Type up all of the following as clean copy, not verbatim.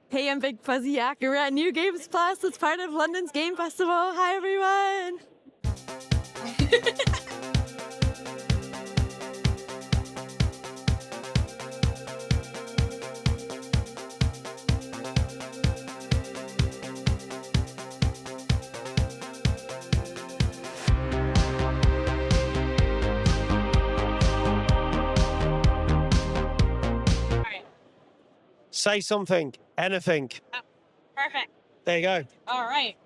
Hey, I'm BigFuzzyYak. We're at New Games Plus. It's part of London's Game Festival. Hi, everyone. Say something, anything. Oh, perfect. There you go. All right.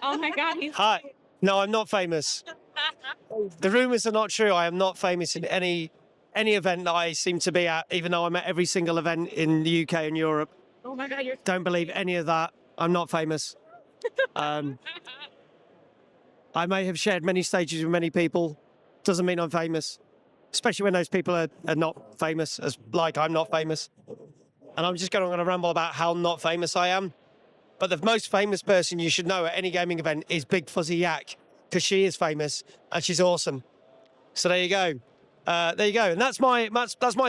Oh my God. Hi. No, I'm not famous. The rumors are not true. I am not famous in any event that I seem to be at, even though I'm at every single event in the UK and Europe. Oh my God. Don't believe any of that. I'm not famous. I may have shared many stages with many people. Doesn't mean I'm famous. Especially when those people are not famous, as like I'm not famous. And I'm just going to ramble about how not famous I am. But the most famous person you should know at any gaming event is BigFuzzyYak, because she is famous and she's awesome. So there you go. There you go. And that's my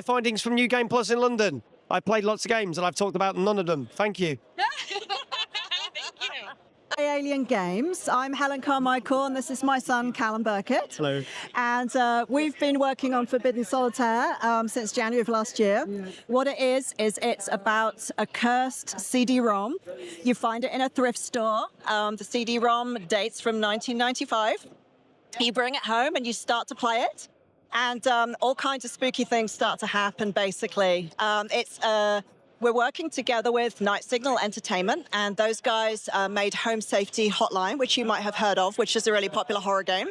findings from New Game Plus in London. I played lots of games and I've talked about none of them. Thank you. Thank you. Alien Games. I'm Helen Carmichael, and this is my son, Callum Burkett. Hello. And we've been working on Forbidden Solitaire since January of last year. What it is it's about a cursed CD-ROM. You find it in a thrift store. The CD-ROM dates from 1995. You bring it home and you start to play it. And all kinds of spooky things start to happen, basically. We're working together with Night Signal Entertainment, and those guys made Home Safety Hotline, which you might have heard of, which is a really popular horror game.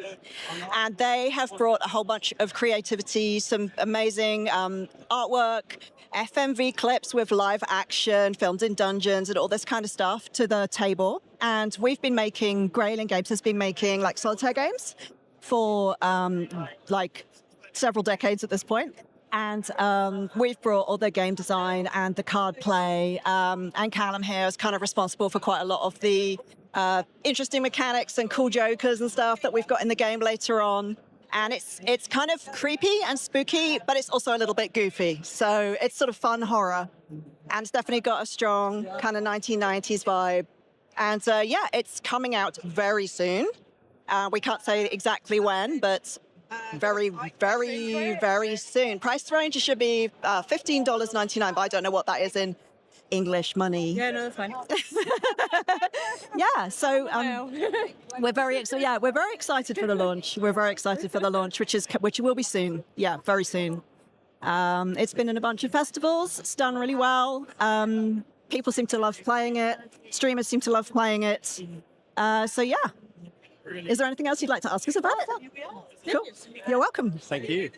And they have brought a whole bunch of creativity, some amazing artwork, FMV clips with live action, filmed in dungeons, and all this kind of stuff to the table. And we've been making, Grayling Games has been making like solitaire games for like several decades at this point. And we've brought all the game design and the card play. And Callum here is kind of responsible for quite a lot of the interesting mechanics and cool jokers and stuff that we've got in the game later on. And it's kind of creepy and spooky, but it's also a little bit goofy. So it's sort of fun horror. And it's definitely got a strong kind of 1990s vibe. And yeah, it's coming out very soon. We can't say exactly when, but very, very, very soon. Price range should be $15.99, but I don't know what that is in English money. Yeah, no, that's fine. Yeah, so we're very excited for the launch. We're very excited for the launch, which will be soon. Yeah, very soon. It's been in a bunch of festivals. It's done really well. People seem to love playing it. Streamers seem to love playing it. So yeah. Is there anything else you'd like to ask us about it? Cool. You're welcome. Thank you.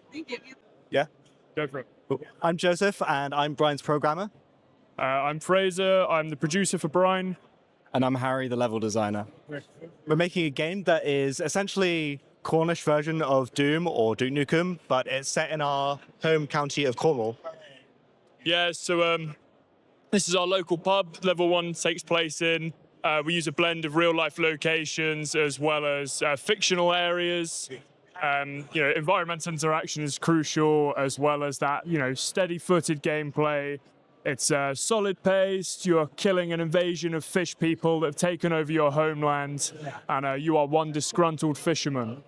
Yeah, go for it. Cool. I'm Joseph, and I'm Brine's programmer. I'm Fraser. I'm the producer for Brine. And I'm Harry, the level designer. We're making a game that is essentially Cornish version of Doom or Duke Nukem, but it's set in our home county of Cornwall. Yeah, so this is our local pub. Level 1 takes place in. We use a blend of real-life locations as well as fictional areas. Environmental interaction is crucial, as well as that, steady-footed gameplay. It's solid-paced. You are killing an invasion of fish people that have taken over your homeland, and you are one disgruntled fisherman.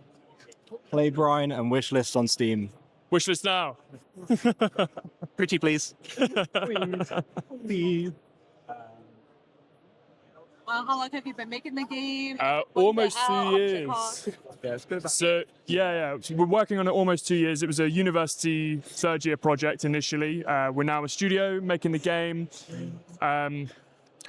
Play Brine and wishlist on Steam. Wishlist now. Pretty please. Please. Well, how long have you been making the game? Almost 2 years. Yeah, it's been about So, yeah. So we're working on it almost 2 years. It was a university third-year project initially. We're now a studio making the game.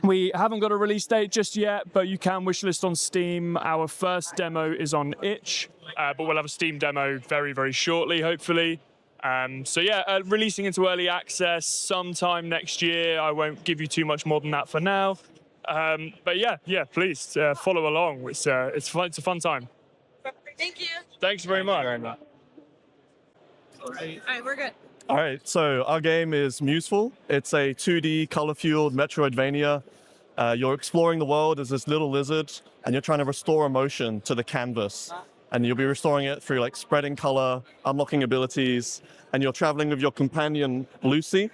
We haven't got a release date just yet, but you can wishlist on Steam. Our first demo is on itch, but we'll have a Steam demo very, very shortly, hopefully. Releasing into early access sometime next year. I won't give you too much more than that for now. But yeah, please follow along. It's fun. It's a fun time. Thank you. Thanks very much. All right, we're good. All right, so our game is Museful. It's a 2D color-fueled Metroidvania. You're exploring the world as this little lizard, and you're trying to restore emotion to the canvas. And you'll be restoring it through like spreading color, unlocking abilities, and you're traveling with your companion Lucy.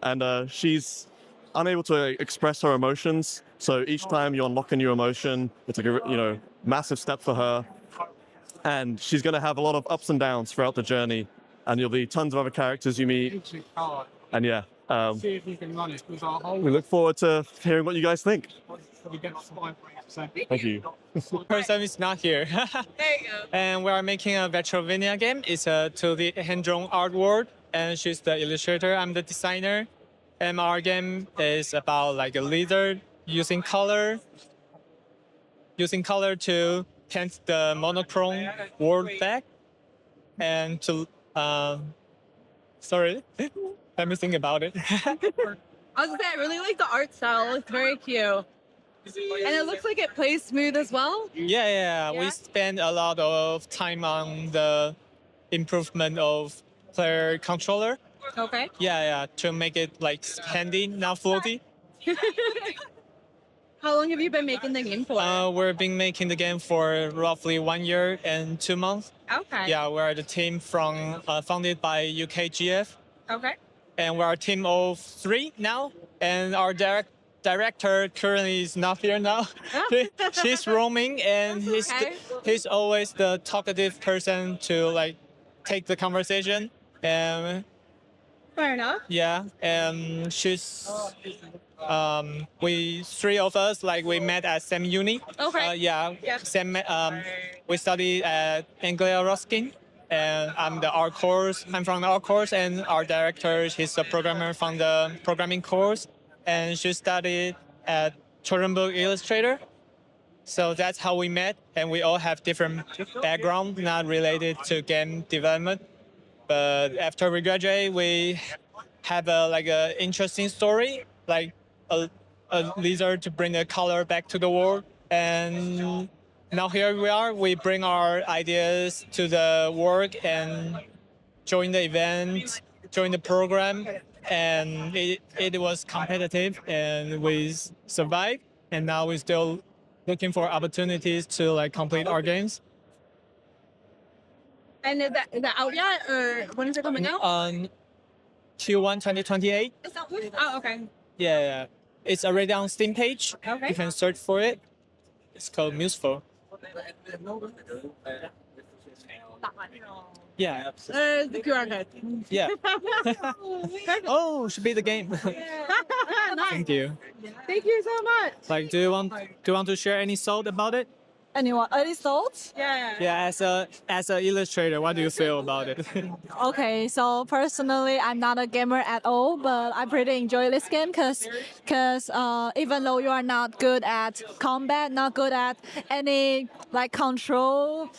And she's unable to express her emotions. So each time you unlock a new emotion, it's like a massive step for her. And she's going to have a lot of ups and downs throughout the journey. And there'll be tons of other characters you meet. And yeah, we look forward to hearing what you guys think. Thank you. Person is not here. There you go. And we are making a Metrovania game. It's a 2D hand-drawn art world, and she's the illustrator. I'm the designer. And our game is about like a lizard using color to paint the monochrome world back, and to sorry, let me think about it. I was gonna say, I really like the art style. It's very cute. And it looks like it plays smooth as well. Yeah. We spend a lot of time on the improvement of player controller. Okay. Yeah, to make it like handy, not floaty. How long have you been making the game for? We've been making the game for roughly 1 year and 2 months. Okay. Yeah, we're the team from founded by UKGF, Okay. and we're a team of 3 now. And our director currently is not here now. She's roaming, and Okay. he's always the talkative person to like take the conversation. And Fair enough. yeah, and she's we 3 of us like we met at same uni. Okay. Yeah. Yep. Same. We studied at Anglia Ruskin, and I'm the art course. I'm from the art course, and our director, he's a programmer from the programming course, and she studied at Turnbound Illustrator. So that's how we met, and we all have different background, not related to game development. But after we graduate, we have a interesting story, like a lizard to bring the color back to the world. And now here we are. We bring our ideas to the work and join the event, join the program, and it was competitive, and we survived. And now we're still looking for opportunities to like complete our games. And is that out yet, or when is it coming out? On Q1 2028. It's not. Oh, okay. Yeah. It's already on Steam page. Okay. You can search for it. It's called Museful. That one. Yeah. The QR code. Yeah. Oh, should be the game. Nice. Thank you. Thank you so much. Like, do you want to share any thought about it? Anyone? Any thoughts? Yeah. Yeah, as a illustrator, what do you feel about it? Okay, so personally, I'm not a gamer at all, but I pretty enjoy this game because even though you are not good at combat, not good at any like controller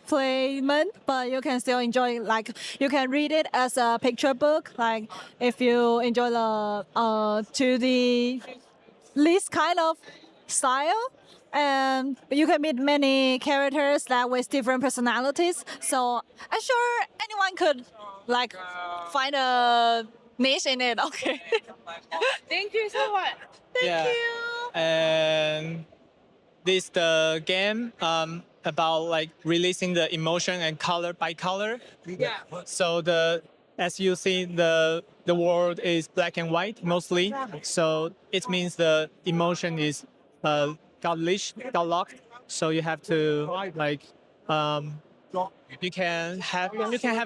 playment, but you can still enjoy, like you can read it as a picture book, like if you enjoy the 2D this kind of style. And you can meet many characters that with different personalities. So I'm sure anyone could like find a niche in it. Okay. Thank you so much. Thank you. And this the game about like releasing the emotion and color by color. Yeah. So as you see, the world is black and white mostly. So it means the emotion is got locked. So you have to like you can have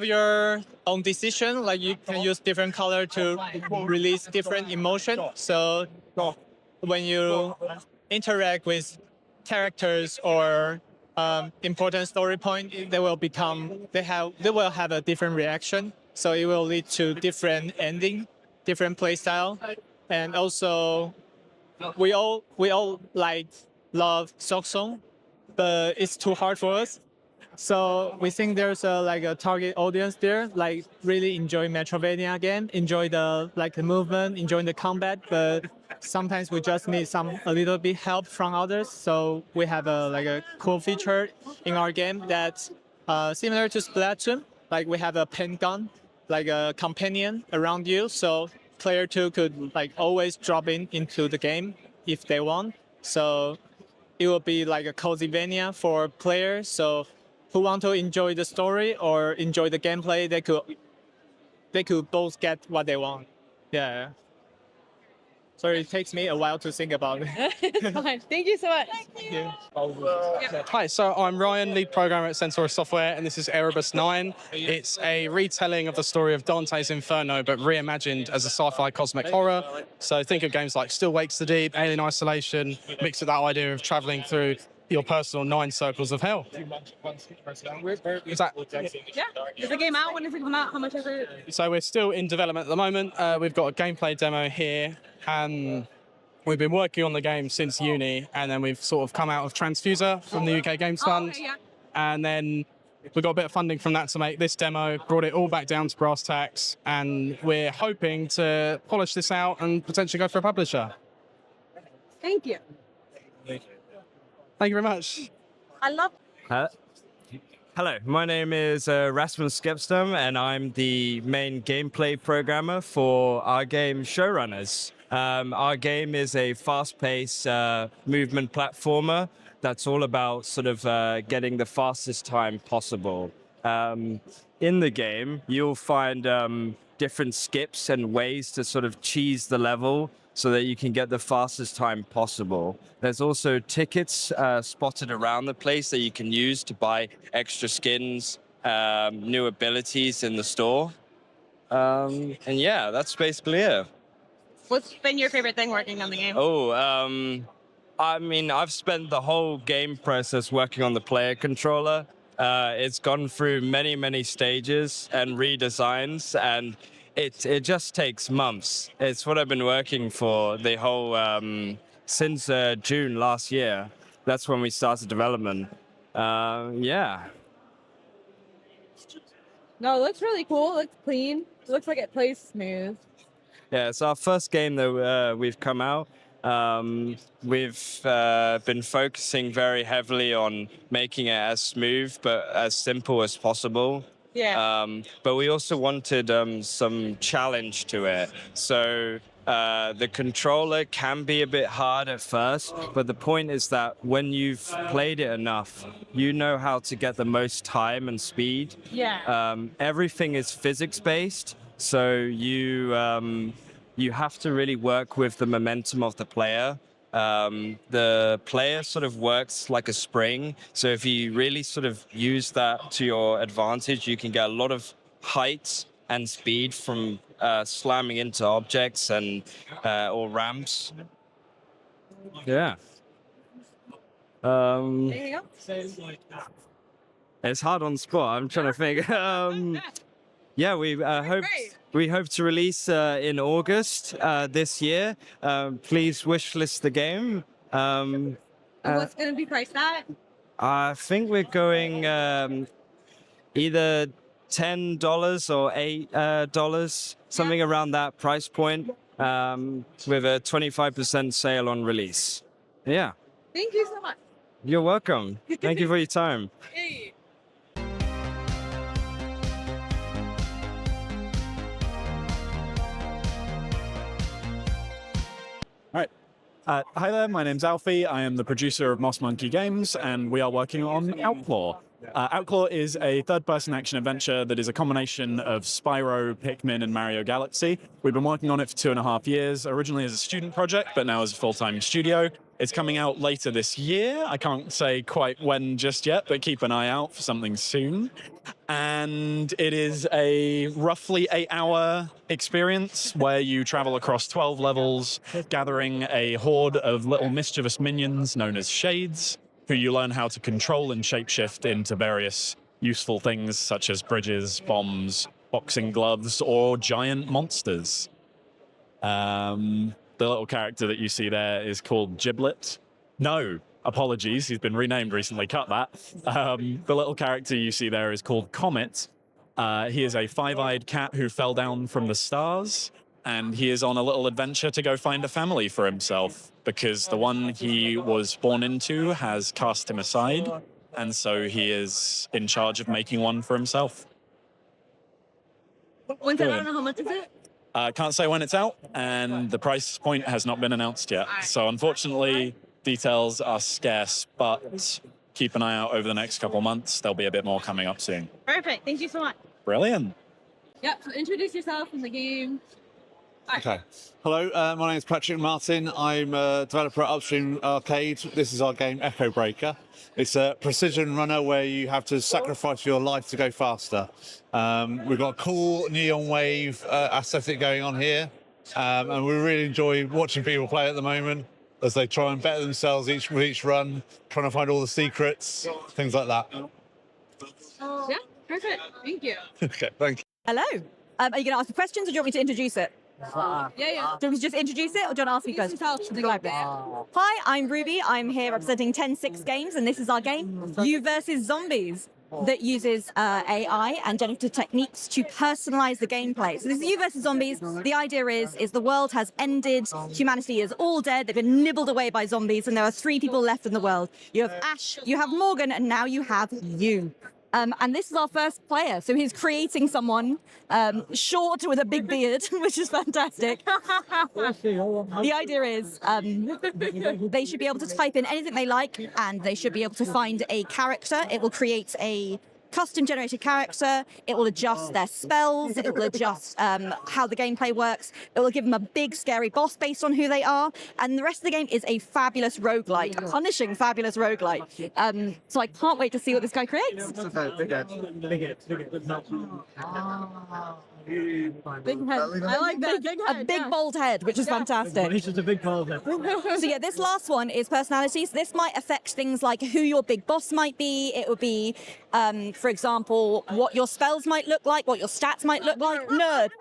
your own decision. Like you can use different color to release different emotion. So when you interact with characters or important story point, they will have a different reaction. So it will lead to different ending, different play style, and also we all like love Sok Song, but it's too hard for us. So we think there's a target audience there, like really enjoy Metrovania game, enjoy the movement, enjoy the combat, but sometimes we just need a little bit help from others. So we have a cool feature in our game that's similar to Splatoon. Like we have a pen gun, like a companion around you, so player 2 could like always drop into the game if they want. So it will be like a cozy vania for players. So who want to enjoy the story or enjoy the gameplay, they could both get what they want. Yeah. Sorry, it takes me a while to think about it. It's fine. Thank you so much. Yeah. Hi, so I'm Ryan, lead programmer at Centaurus Software, and this is Erebus 9. It's a retelling of the story of Dante's Inferno, but reimagined as a sci-fi cosmic horror. So think of games like Still Wakes the Deep, Alien Isolation, mixed with that idea of traveling through your personal 9 circles of hell. Is that... Yeah. Is the game out? When does it come out? How much is it? So we're still in development at the moment. We've got a gameplay demo here, and we've been working on the game since uni, and then we've sort of come out of Transfuser from the UK Games Fund, Okay, yeah. and then we got a bit of funding from that to make this demo, brought it all back down to brass tacks, and we're hoping to polish this out and potentially go for a publisher. Thank you. Thank you very much. I love. Hello, my name is Rasmus Skepstam, and I'm the main gameplay programmer for our game Showrunners. Our game is a fast-paced movement platformer that's all about sort of getting the fastest time possible. In the game, you'll find different skips and ways to sort of cheese the level so that you can get the fastest time possible. There's also tickets spotted around the place that you can use to buy extra skins, new abilities in the store. And yeah, that's basically it. What's been your favorite thing working on the game? I mean, I've spent the whole game process working on the player controller. It's gone through many, many stages and redesigns, and it just takes months. It's what I've been working for the whole since June last year. That's when we started development. Yeah. No, it looks really cool. It looks clean. It looks like it plays smooth. Yeah, it's our first game that we've come out. We've been focusing very heavily on making it as smooth but as simple as possible. Yeah. But we also wanted some challenge to it. So the controller can be a bit hard at first, but the point is that when you've played it enough, you know how to get the most time and speed. Yeah. Everything is physics-based, so you have to really work with the momentum of the player. The player sort of works like a spring. So if you really sort of use that to your advantage, you can get a lot of height and speed from slamming into objects and or ramps. Yeah. Anything else? It's hard on the spot. I'm trying to think. Yeah, we hope to release in August this year. Please wishlist the game. And what's going to be priced at? I think we're going either $10 or $8, something around that price point, with a 25% sale on release. Yeah. Thank you so much. You're welcome. Thank you for your time. Hey. Hi there, my name's Alfie. I am the producer of Moss Monkey Games, and we are working on Outlaw. Outlaw is a third-person action-adventure that is a combination of Spyro, Pikmin, and Mario Galaxy. We've been working on it for 2.5 years, originally as a student project, but now as a full-time studio. It's coming out later this year. I can't say quite when just yet, but keep an eye out for something soon. And it is a roughly 8-hour experience where you travel across 12 levels, gathering a horde of little mischievous minions known as Shades, who you learn how to control and shapeshift into various useful things such as bridges, bombs, boxing gloves, or giant monsters. The little character that you see there is called Giblet. No, apologies, he's been renamed recently, cut that. The little character you see there is called Comet. He is a 5-eyed cat who fell down from the stars, and he is on a little adventure to go find a family for himself, because the one he was born into has cast him aside, and so he is in charge of making one for himself. When's it? I don't know, how much is it? Can't say when it's out, and the price point has not been announced yet. So unfortunately, details are scarce, but keep an eye out over the next couple months. There'll be a bit more coming up soon. Perfect. Thank you so much. Brilliant. Yep. So introduce yourself in the game. Okay. Hello, my name is Patrick Martin. I'm a developer at Upstream Arcade. This is our game Echo Breaker. It's a precision runner where you have to sacrifice your life to go faster. We've got a cool neon wave aesthetic going on here, and we really enjoy watching people play at the moment as they try and better themselves with each run, trying to find all the secrets, things like that. Yeah, perfect. Thank you. Okay, thank you. Hello. Are you going to ask the questions or do you want me to introduce it? Yeah. Do you want me to just introduce it or do you want to ask me You can first? tell something like that. Hi, I'm Ruby. I'm here representing 10-6 Games, and this is our game, You versus Zombies, that uses AI and generative techniques to personalize the gameplay. So this is You versus Zombies. The idea is the world has ended, humanity is all dead, they've been nibbled away by zombies, and there are 3 people left in the world. You have Ash, you have Morgan, and now you have you. And this is our first player, so he's creating someone short with a big beard, which is fantastic. The idea is they should be able to type in anything they like, and they should be able to find a character. It will create a custom-generated character. It will adjust their spells. It will adjust how the gameplay works. It will give them a big, scary boss based on who they are. And the rest of the game is a fabulous roguelite, a punishing, fabulous roguelite. So I can't wait to see what this guy creates. Big head. I like that. Big head. A big, bold head, which is fantastic. It's just a big bold head. So yeah, this last one is personalities. This might affect things like who your big boss might be. It would be, for example, what your spells might look like, what your stats might look like. Nerd.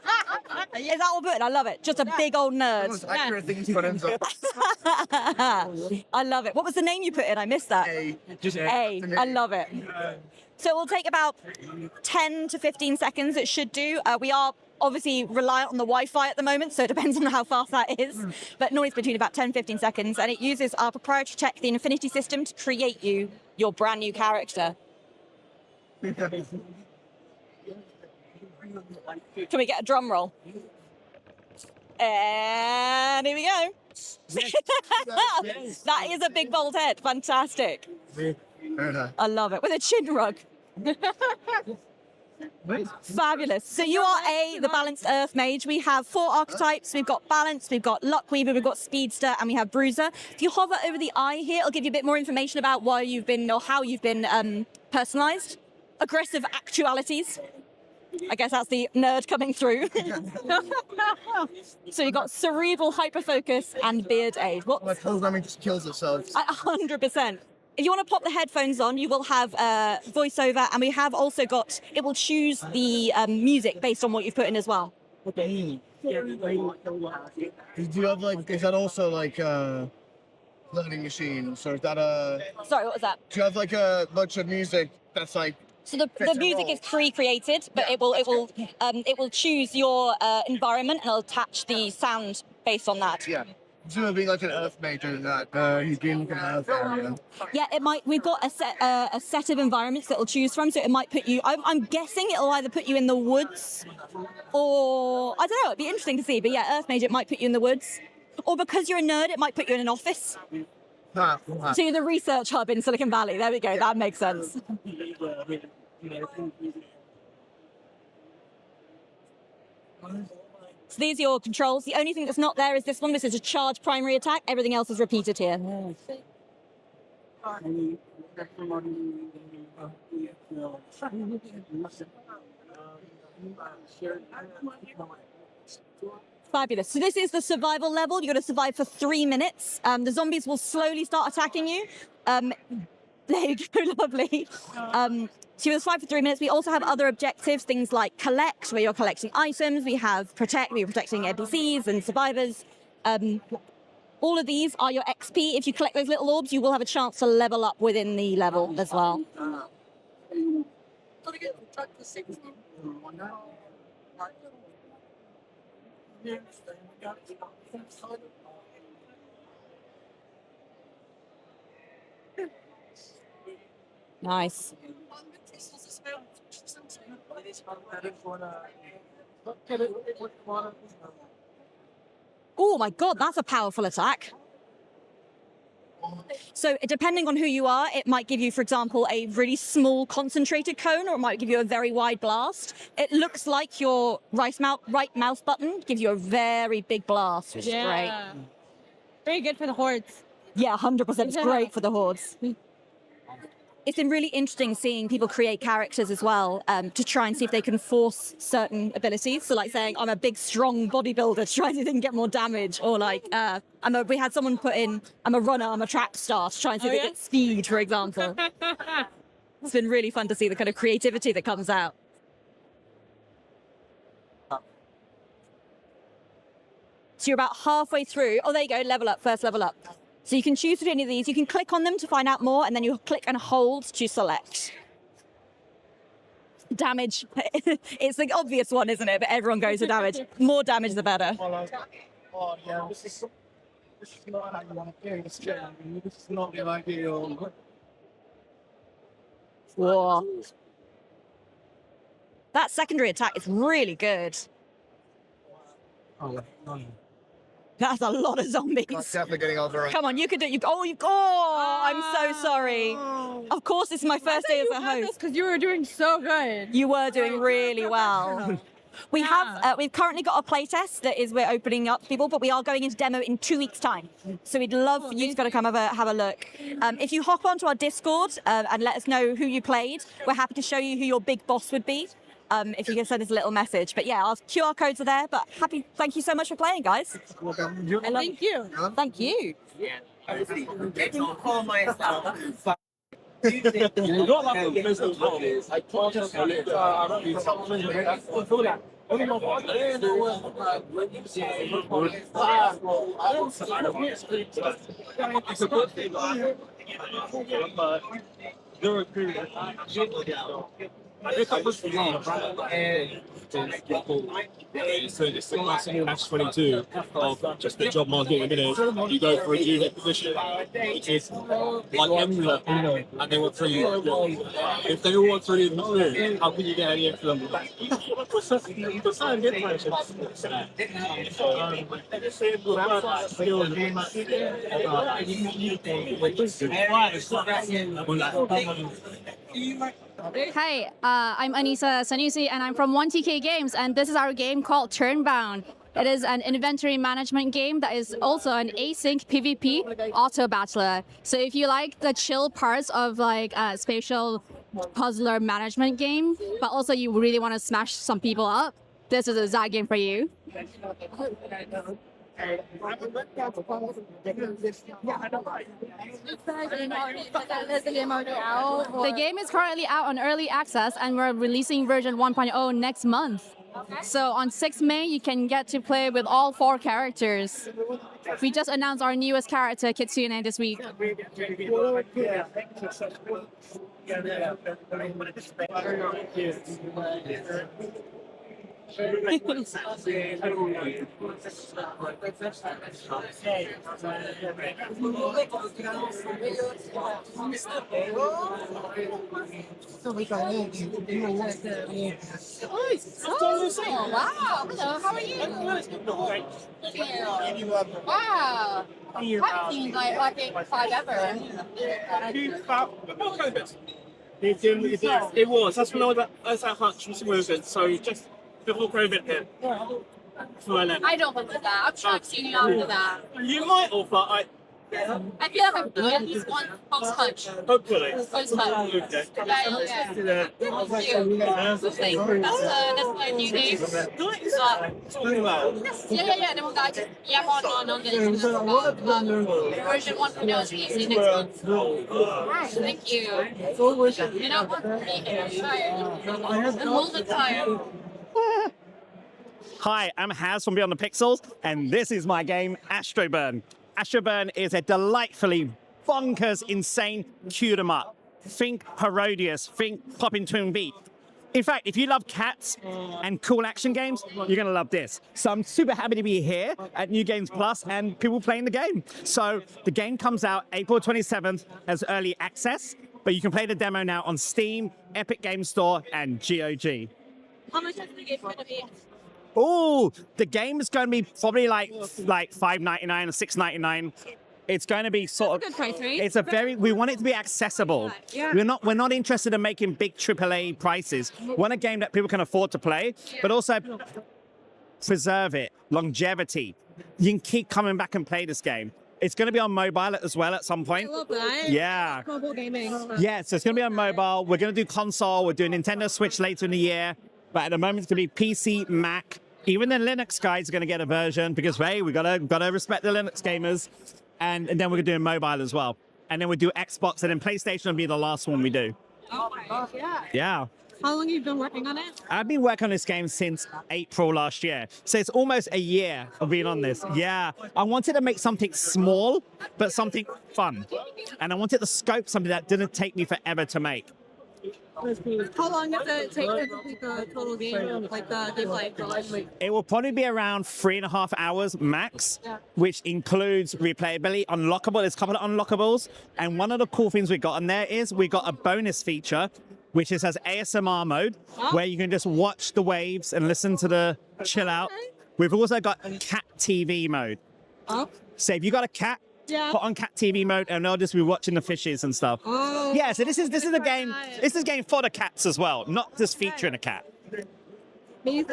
Is that all good? I love it. Just a big old nerd. I love it. What was the name you put in? I missed that. Just A. I love it. So it will take about 10 to 15 seconds, it should do. We are obviously reliant on the Wi-Fi at the moment, so it depends on how fast that is. But normally it's between about 10 15 seconds, and it uses our proprietary tech, the Infinity system, to create you your brand new character. Can we get a drum roll? And here we go. That is a big bold head. Fantastic. I love it. With a chin rug. Fabulous. So you are the balanced earth mage. We have 4 archetypes. We've got balance, we've got luck weaver, we've got speedster, and we have bruiser. If you hover over the eye here, it'll give you a bit more information about why you've been or how you've been personalized. Aggressive actualities. I guess that's the nerd coming through. So you've got cerebral hyperfocus and beard aid. What? My programming just kills itself. 100%. If you want to pop the headphones on, you will have voiceover, and we have also got, it will choose the music based on what you've put in as well. Do you have like, is that also like a learning machine? So is that a... Sorry, what was that? Do you have like a bunch of music that's like... So the music is pre-created, but it will choose your environment and it'll attach the sound based on that. Yeah. Presumably like an earth major that he's doing like an earth area. Yeah, it might. We've got a set of environments that it'll choose from, so it might put you. I'm guessing it'll either put you in the woods, or I don't know. It'd be interesting to see. But yeah, Earth Mage, it might put you in the woods, or because you're a nerd, it might put you in an office. So you're the research hub in Silicon Valley. There we go. That makes sense. So these are your controls. The only thing that's not there is this one. This is a charge primary attack. Everything else is repeated here. Fabulous. So this is the survival level. You've got to survive for 3 minutes. The zombies will slowly start attacking you. There you go, lovely. So you'll survive for 3 minutes. We also have other objectives, things like collect, where you're collecting items. We have protect, where you're protecting NPCs and survivors. All of these are your XP. If you collect those little orbs, you will have a chance to level up within the level as well. Nice. Oh my god, that's a powerful attack. So depending on who you are, it might give you, for example, a really small concentrated cone, or it might give you a very wide blast. It looks like your right mouse button gives you a very big blast, which is great. Very good for the hordes. Yeah, 100%. It's great for the hordes. It's been really interesting seeing people create characters as well to try and see if they can force certain abilities. So like saying, I'm a big, strong bodybuilder to try and see if they can get more damage. Or like, we had someone put in, I'm a runner, I'm a track star to try and see if they get speed, for example. It's been really fun to see the kind of creativity that comes out. So you're about halfway through. Oh, there you go, level up, first level up. So you can choose to do any of these. You can click on them to find out more, and then you click and hold to select. Damage. It's the obvious one, isn't it? But everyone goes for damage. More damage, the better. This is not how you want to do this. This is not the ideal. Whoa. That secondary attack is really good. That's a lot of zombies. That's definitely getting overrun. Come on, you can do it. I'm so sorry. Of course, this is my first day as a host. Because you were doing so good. You were doing really well. We've currently got a playtest that we're opening up to people, but we are going into demo in 2 weeks' time. So we'd love for you to come have a look. If you hop onto our Discord and let us know who you played, we're happy to show you who your big boss would be. If you can send us a little message. But yeah, our QR codes are there. But thank you so much for playing, guys. Thank you. Thank you. So it's the classic match 22 of just the job market in a minute. You go for a junior position, which is like Emula, and they want 3. If they all want 3 of them through, how can you get any of them back? Hi, I'm Anisa Sanusi and I'm from 1TK Games, and this is our game called Turnbound. It is an inventory management game that is also an async PvP auto battler. So if you like the chill parts of like a spatial puzzler management game, but also you really want to smash some people up, this is a exact game for you. The game is currently out on early access and we're releasing version 1.0 next month. So on 6th May, you can get to play with all 4 characters. We just announced our newest character, Kitsune, this week. Wow, hello, how are you? Wow. That seems like my favorite fight ever. It was. That's when I was at Hutch from Movement, so just before COVID hit. I don't believe that. I'm sure I've seen you after that. You might have, but I feel like I've done at least one post-Hutch. hopefully. Post-Hutch. Okay. Thank you. That's my new name. Yeah. Then we'll go to on the version 1.0 is easy next month. Thank you. You know what? I'm all the time. Hi, I'm Haz from Beyond the Pixels, and this is my game, Astroburn. Astroburn is a delightfully bonkers, insane cute 'em up. Think parodious, think popping tune beat. In fact, if you love cats and cool action games, you're going to love this. So I'm super happy to be here at New Games Plus and people playing the game. So the game comes out April 27th as early access, but you can play the demo now on Steam, Epic Games Store, and GOG. How much is the game going to be? Oh, the game is going to be probably like $5.99 or $6.99. It's going to be sort That's of. a good price range. It's a very. We want it to be accessible. Yeah. We're not interested in making big AAA prices. We want a game that people can afford to play, but also preserve it, longevity. You can keep coming back and play this game. It's going to be on mobile as well at some point. I love that. Yeah. Mobile gaming. Yeah, so it's going to be on mobile. We're going to do console. We're doing Nintendo Switch later in the year. But at the moment, it's going to be PC, Mac. Even the Linux guys are going to get a version because, hey, we gotta respect the Linux gamers. And then we're going to do mobile as well. And then we'll do Xbox. And then PlayStation will be the last one we do. Yeah. Yeah. How long have you been working on it? I've been working on this game since April last year. So it's almost a year of being on this. Yeah. I wanted to make something small, but something fun. And I wanted to scope something that didn't take me forever to make. How long does it take to complete the total game, like the gameplay? It will probably be around 3.5 hours max, which includes replayability, unlockable. There's a couple of unlockables. And one of the cool things we got on there is we got a bonus feature, which is has ASMR mode, where you can just watch the waves and listen to the chill out. We've also got cat TV mode. So if you got a cat, put on cat TV mode, and they'll just be watching the fishes and stuff. Yeah, so this is a game. This is a game for the cats as well, not just featuring a cat. You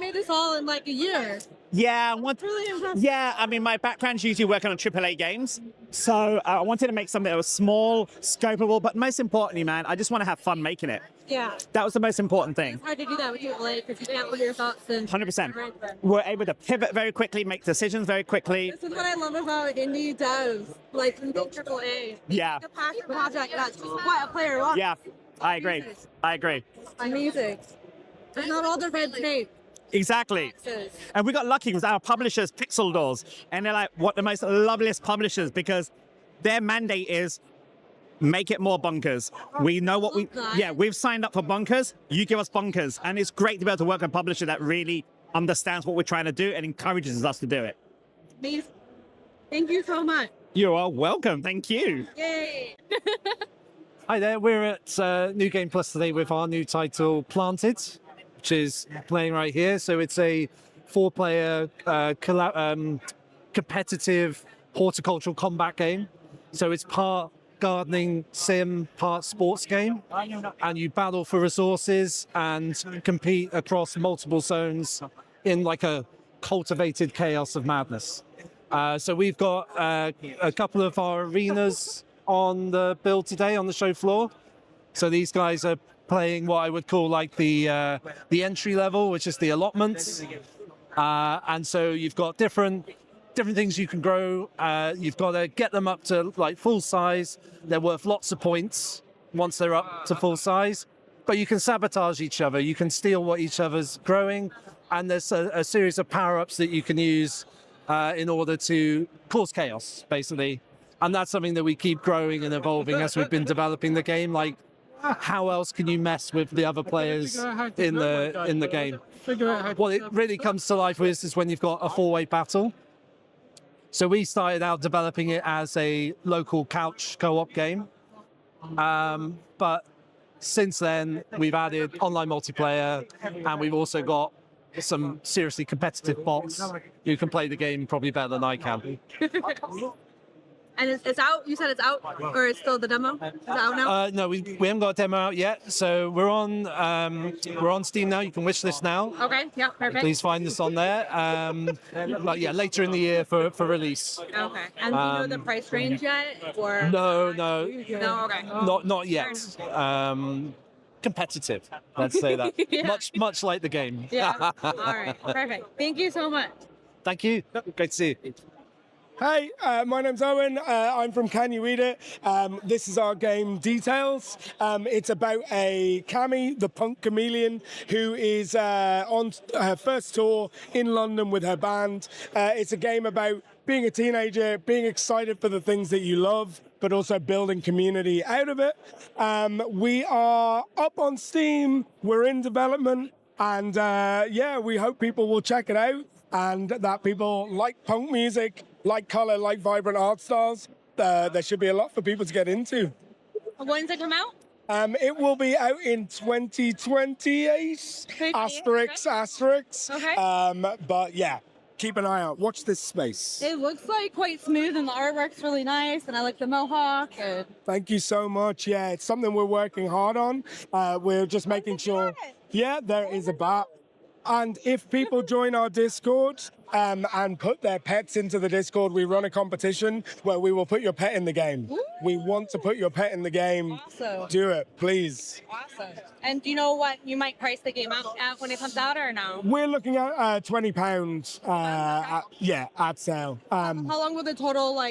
made this all in like a year. Yeah, Really impressive. yeah. I mean, my background's usually working on AAA games, so I wanted to make something that was small, scopable, but most importantly, man, I just want to have fun making it. Yeah. That was the most important thing. It's hard to do that with you, like, because you can't put your thoughts in. 100%. We're able to pivot very quickly, make decisions very quickly. This is what I love about indie devs, like in AAA. Yeah. It's a passion project that's just what a player wants. Yeah, I agree. I agree. Amazing. There's not all the red tape. Exactly. And we got lucky with our publishers, Pixel Doors, and they're like what the most loveliest publishers because their mandate is make it more bonkers. We know what we've signed up for bonkers. You give us bonkers, and it's great to be able to work with a publisher that really understands what we're trying to do and encourages us to do it. Amazing. Thank you so much. You are welcome. Thank you. Yay. Hi there. We're at New Game Plus today with our new title, Planted, which is playing right here. So it's a 4-player competitive horticultural combat game. So it's part gardening sim, part sports game, and you battle for resources and compete across multiple zones in like a cultivated chaos of madness. So we've got a couple of our arenas on the build today on the show floor. So these guys are playing what I would call like the entry level, which is the allotments. And so you've got different things you can grow. You've got to get them up to like full size. They're worth lots of points once they're up to full size. But you can sabotage each other. You can steal what each other's growing. And there's a series of power-ups that you can use in order to cause chaos, basically. And that's something that we keep growing and evolving as we've been developing the game. Like, how else can you mess with the other players in the game? What it really comes to life with is when you've got a 4-way battle. So we started out developing it as a local couch co-op game. But since then, we've added online multiplayer, and we've also got some seriously competitive bots who can play the game probably better than I can. And it's out? You said it's out? Or it's still the demo? Is it out now? No, we haven't got a demo out yet. So we're on Steam now. You can wish this now. Okay, yeah, perfect. Please find us on there. Later in the year for release. Okay. And do you know the price range yet? Or No. No, okay. Not yet. Competitive. Let's say that. Yeah. Much like the game. Yeah. All right. Perfect. Thank you so much. Thank you. Great to see you. Hey, my name's Owen. I'm from Can You Eat It? This is our game Details. It's about a Cammy, the punk chameleon, who is on her first tour in London with her band. It's a game about being a teenager, being excited for the things that you love, but also building community out of it. We are up on Steam. We're in development. And we hope people will check it out and that people like punk music, like color, like vibrant art styles. There should be a lot for people to get into. When's it come out? It will be out in 2028. Asterisk. Okay. But yeah, keep an eye out. Watch this space. It looks like quite smooth and the artwork's really nice and I like the mohawk. And Thank you so much. Yeah, it's something we're working hard on. We're just making sure. Yeah, there is a bat. And if people join our Discord and put their pets into the Discord, we run a competition where we will put your pet in the game. Ooh. We want to put your pet in the game. Awesome. Do it, please. Awesome. And do you know what you might price the game out at when it comes out or no? We're looking at £20 at sale. How long will the total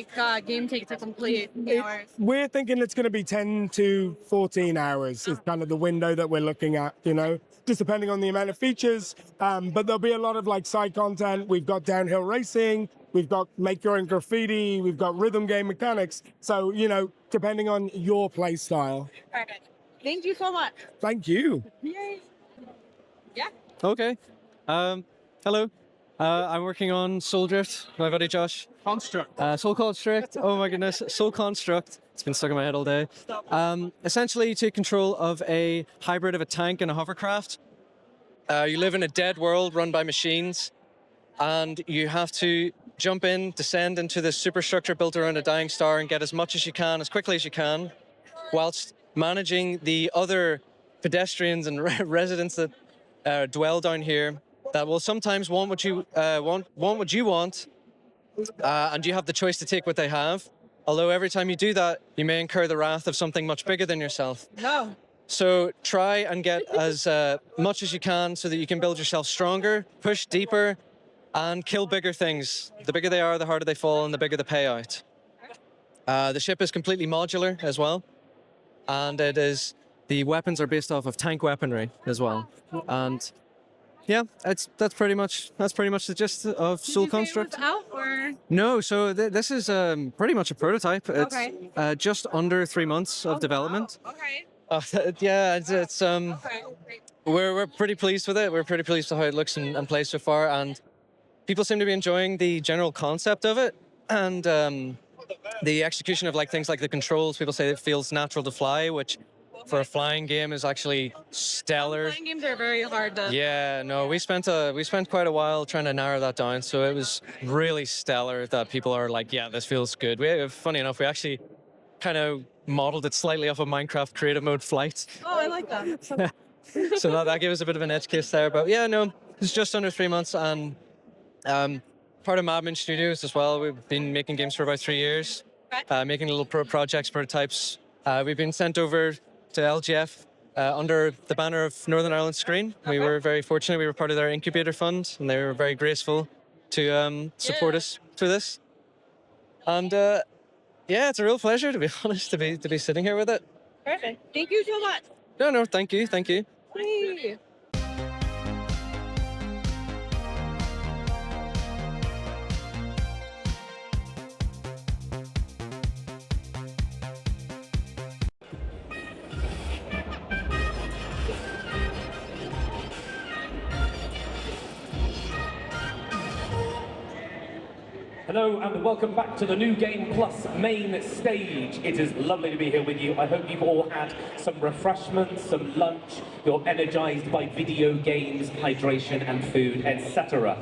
game take to complete? Hours? We're thinking it's going to be 10 to 14 hours is kind of the window that we're looking at, just depending on the amount of features. But there'll be a lot of side content. We've got downhill racing, we've got make your own graffiti, we've got rhythm game mechanics. So, depending on your play style. Perfect. Thank you so much. Thank you. Yay. Yeah. Okay. Hello. I'm working on Soul Drift. My buddy Josh. Construct. Soul Construct. Oh my goodness. Soul Construct. It's been stuck in my head all day. Essentially, you take control of a hybrid of a tank and a hovercraft. You live in a dead world run by machines, and you have to jump in, descend into this superstructure built around a dying star and get as much as you can, as quickly as you can, whilst managing the other pedestrians and residents that dwell down here that will sometimes want what you want, and you have the choice to take what they have. Although every time you do that, you may incur the wrath of something much bigger than yourself. No. So try and get as much as you can so that you can build yourself stronger, push deeper, and kill bigger things. The bigger they are, the harder they fall, and the bigger the payout. The ship is completely modular as well, and the weapons are based off of tank weaponry as well. And yeah, that's pretty much the gist of Soul Construct. Did you say it was out or? No, so this is pretty much a prototype. It's Okay. just under 3 months of development. Wow. Okay. Yeah, it's we're pretty pleased with it. We're pretty pleased with how it looks and plays so far, and people seem to be enjoying the general concept of it, and the execution of things like the controls. People say it feels natural to fly, which for a flying game is actually stellar. Flying games are very hard to. Yeah, no, we spent quite a while trying to narrow that down, so it was really stellar that people are like, yeah, this feels good. Funny enough, we actually kind of modeled it slightly off of Minecraft creative mode flight. Oh, I like that. So that gave us a bit of an edge case there. But yeah, no, it's just under 3 months, and part of Madman Studios as well. We've been making games for about 3 years, making little projects, prototypes. We've been sent over to LGF under the banner of Northern Ireland Screen. We were very fortunate. We were part of their incubator fund, and they were very graceful to support us through this. And yeah, it's a real pleasure, to be honest, to be sitting here with it. Perfect. Thank you so much. No, thank you. Hey. Hello and welcome back to the New Game Plus main stage. It is lovely to be here with you. I hope you've all had some refreshments, some lunch, you're energized by video games, hydration and food, etc.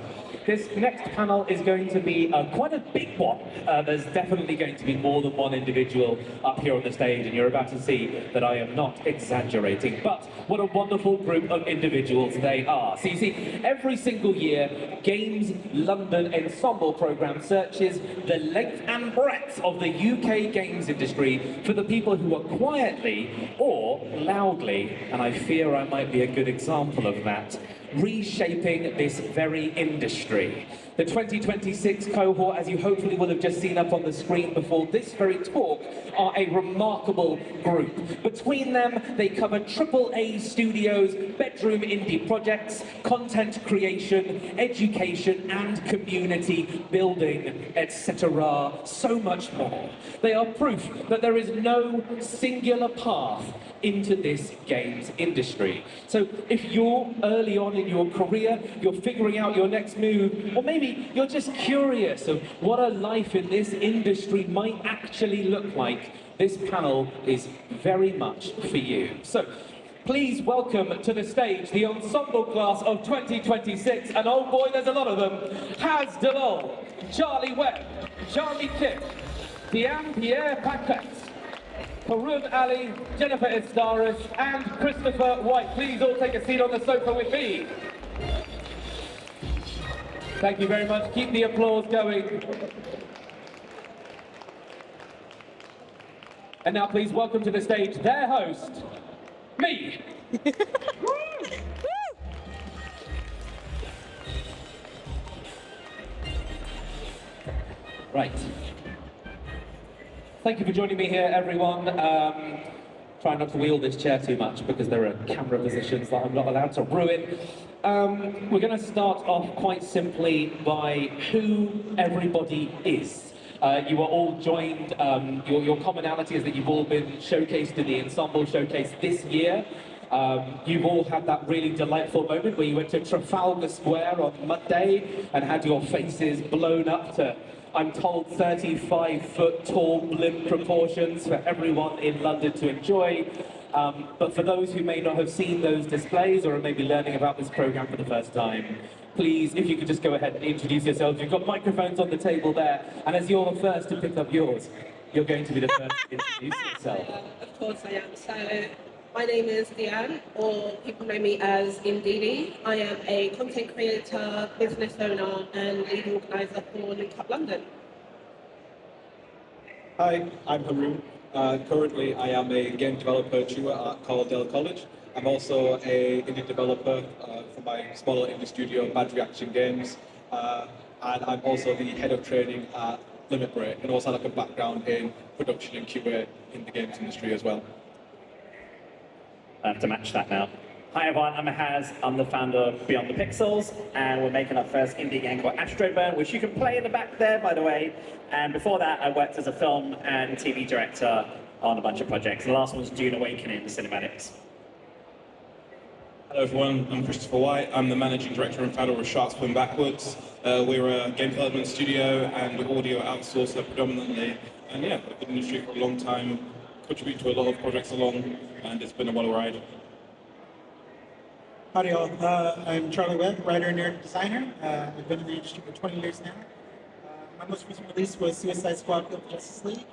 This next panel is going to be quite a big one. There's definitely going to be more than one individual up here on the stage, and you're about to see that I am not exaggerating. But what a wonderful group of individuals they are. So you see, every single year, Games London Ensemble programme searches the length and breadth of the UK games industry for the people who are quietly or loudly, and I fear I might be a good example of that, reshaping this very industry. The 2026 cohort, as you hopefully will have just seen up on the screen before this very talk, are a remarkable group. Between them, they cover AAA studios, bedroom indie projects, content creation, education and community building, etc. So much more. They are proof that there is no singular path into this games industry. So if you're early on in your career, you're figuring out your next move, or maybe you're just curious of what a life in this industry might actually look like, this panel is very much for you. So please welcome to the stage the Ensemble class of 2026, and oh boy, there's a lot of them. Haz Dalal, Charlie Webb, Charlie Kipp, Diane Pierre Paquette, Karun Ali, Jennifer Estaras, and Christopher White. Please all take a seat on the sofa with me. Thank you very much. Keep the applause going. And now please welcome to the stage their host, me. Right. Thank you for joining me here, everyone. Try not to wheel this chair too much because there are camera positions that I'm not allowed to ruin. We're going to start off quite simply by who everybody is. You are all joined, your commonality is that you've all been showcased in the Ensemble Showcase this year. You've all had that really delightful moment where you went to Trafalgar Square on Monday and had your faces blown up to, I'm told, 35-foot tall blimp proportions for everyone in London to enjoy. But for those who may not have seen those displays or are maybe learning about this program for the first time, please, if you could just go ahead and introduce yourselves. You've got microphones on the table there, and as you're the first to pick up yours, you're going to be the first to introduce yourself. Of course I am. So, my name is Diane, or people know me as Indidi. I am a content creator, business owner, and lead organiser for Link Up London. Hi, I'm Haroon. Currently, I am a game developer tutor at Carlisle College. I'm also an indie developer for my smaller indie studio, Bad Reaction Games. And I'm also the head of training at Limit Break, and also have like a background in production and QA in the games industry as well. I have to match that now. Hi everyone, I'm Haz. I'm the founder of Beyond the Pixels, and we're making our first indie game called Astroburn, which you can play in the back there, by the way. And before that, I worked as a film and TV director on a bunch of projects. The last one was Dune Awakening, the cinematics. Hello everyone, I'm Christopher White. I'm the managing director and founder of Sharks Swim Backwards. We're a game development studio and audio outsourcer predominantly. And yeah, I've been in the industry for a long time, contribute to a lot of projects along, and it's been a wild ride. Howdy all, I'm Charlie Webb, writer, nerd, designer. I've been in the industry for 20 years now. My most recent release was Suicide Squad Kill the Justice League.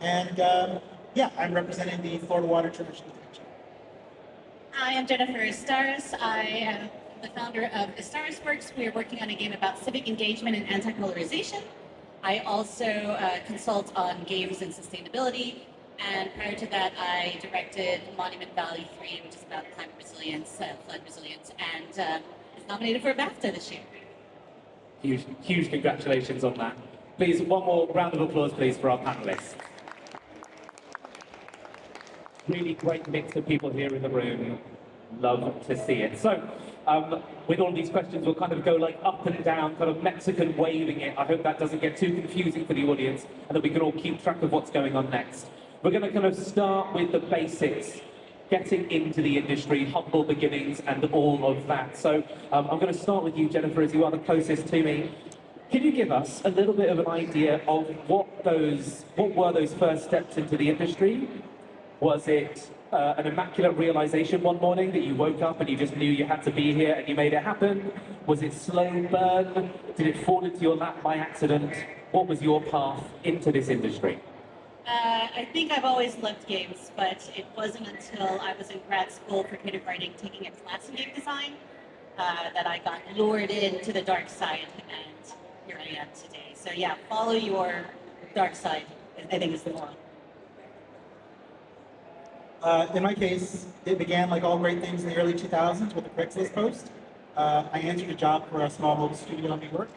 And yeah, I'm representing the Florida Water Treasure. I am Jennifer Estaras. I am the founder of Estaras Works. We are working on a game about civic engagement and anti-polarization. I also consult on games and sustainability. And prior to that, I directed Monument Valley 3, which is about climate resilience, flood resilience, and is nominated for a BAFTA this year. Huge congratulations on that. Please, one more round of applause, please, for our panelists. Really great mix of people here in the room. Love to see it. So, with all these questions, we'll kind of go like up and down, kind of Mexican waving it. I hope that doesn't get too confusing for the audience, and that we can all keep track of what's going on next. We're going to kind of start with the basics, getting into the industry, humble beginnings, and all of that. So, I'm going to start with you, Jennifer, as you are the closest to me. Can you give us a little bit of an idea of what were those first steps into the industry? Was it an immaculate realization one morning that you woke up and you just knew you had to be here and you made it happen? Was it slow burn? Did it fall into your lap by accident? What was your path into this industry? I think I've always loved games, but it wasn't until I was in grad school for creative writing, taking a class in game design, that I got lured into the dark side, and here I am today. So yeah, follow your dark side, I think is the moral. In my case, it began like all great things in the early 2000s with a Craigslist post. I answered a job for a small mobile studio in New York,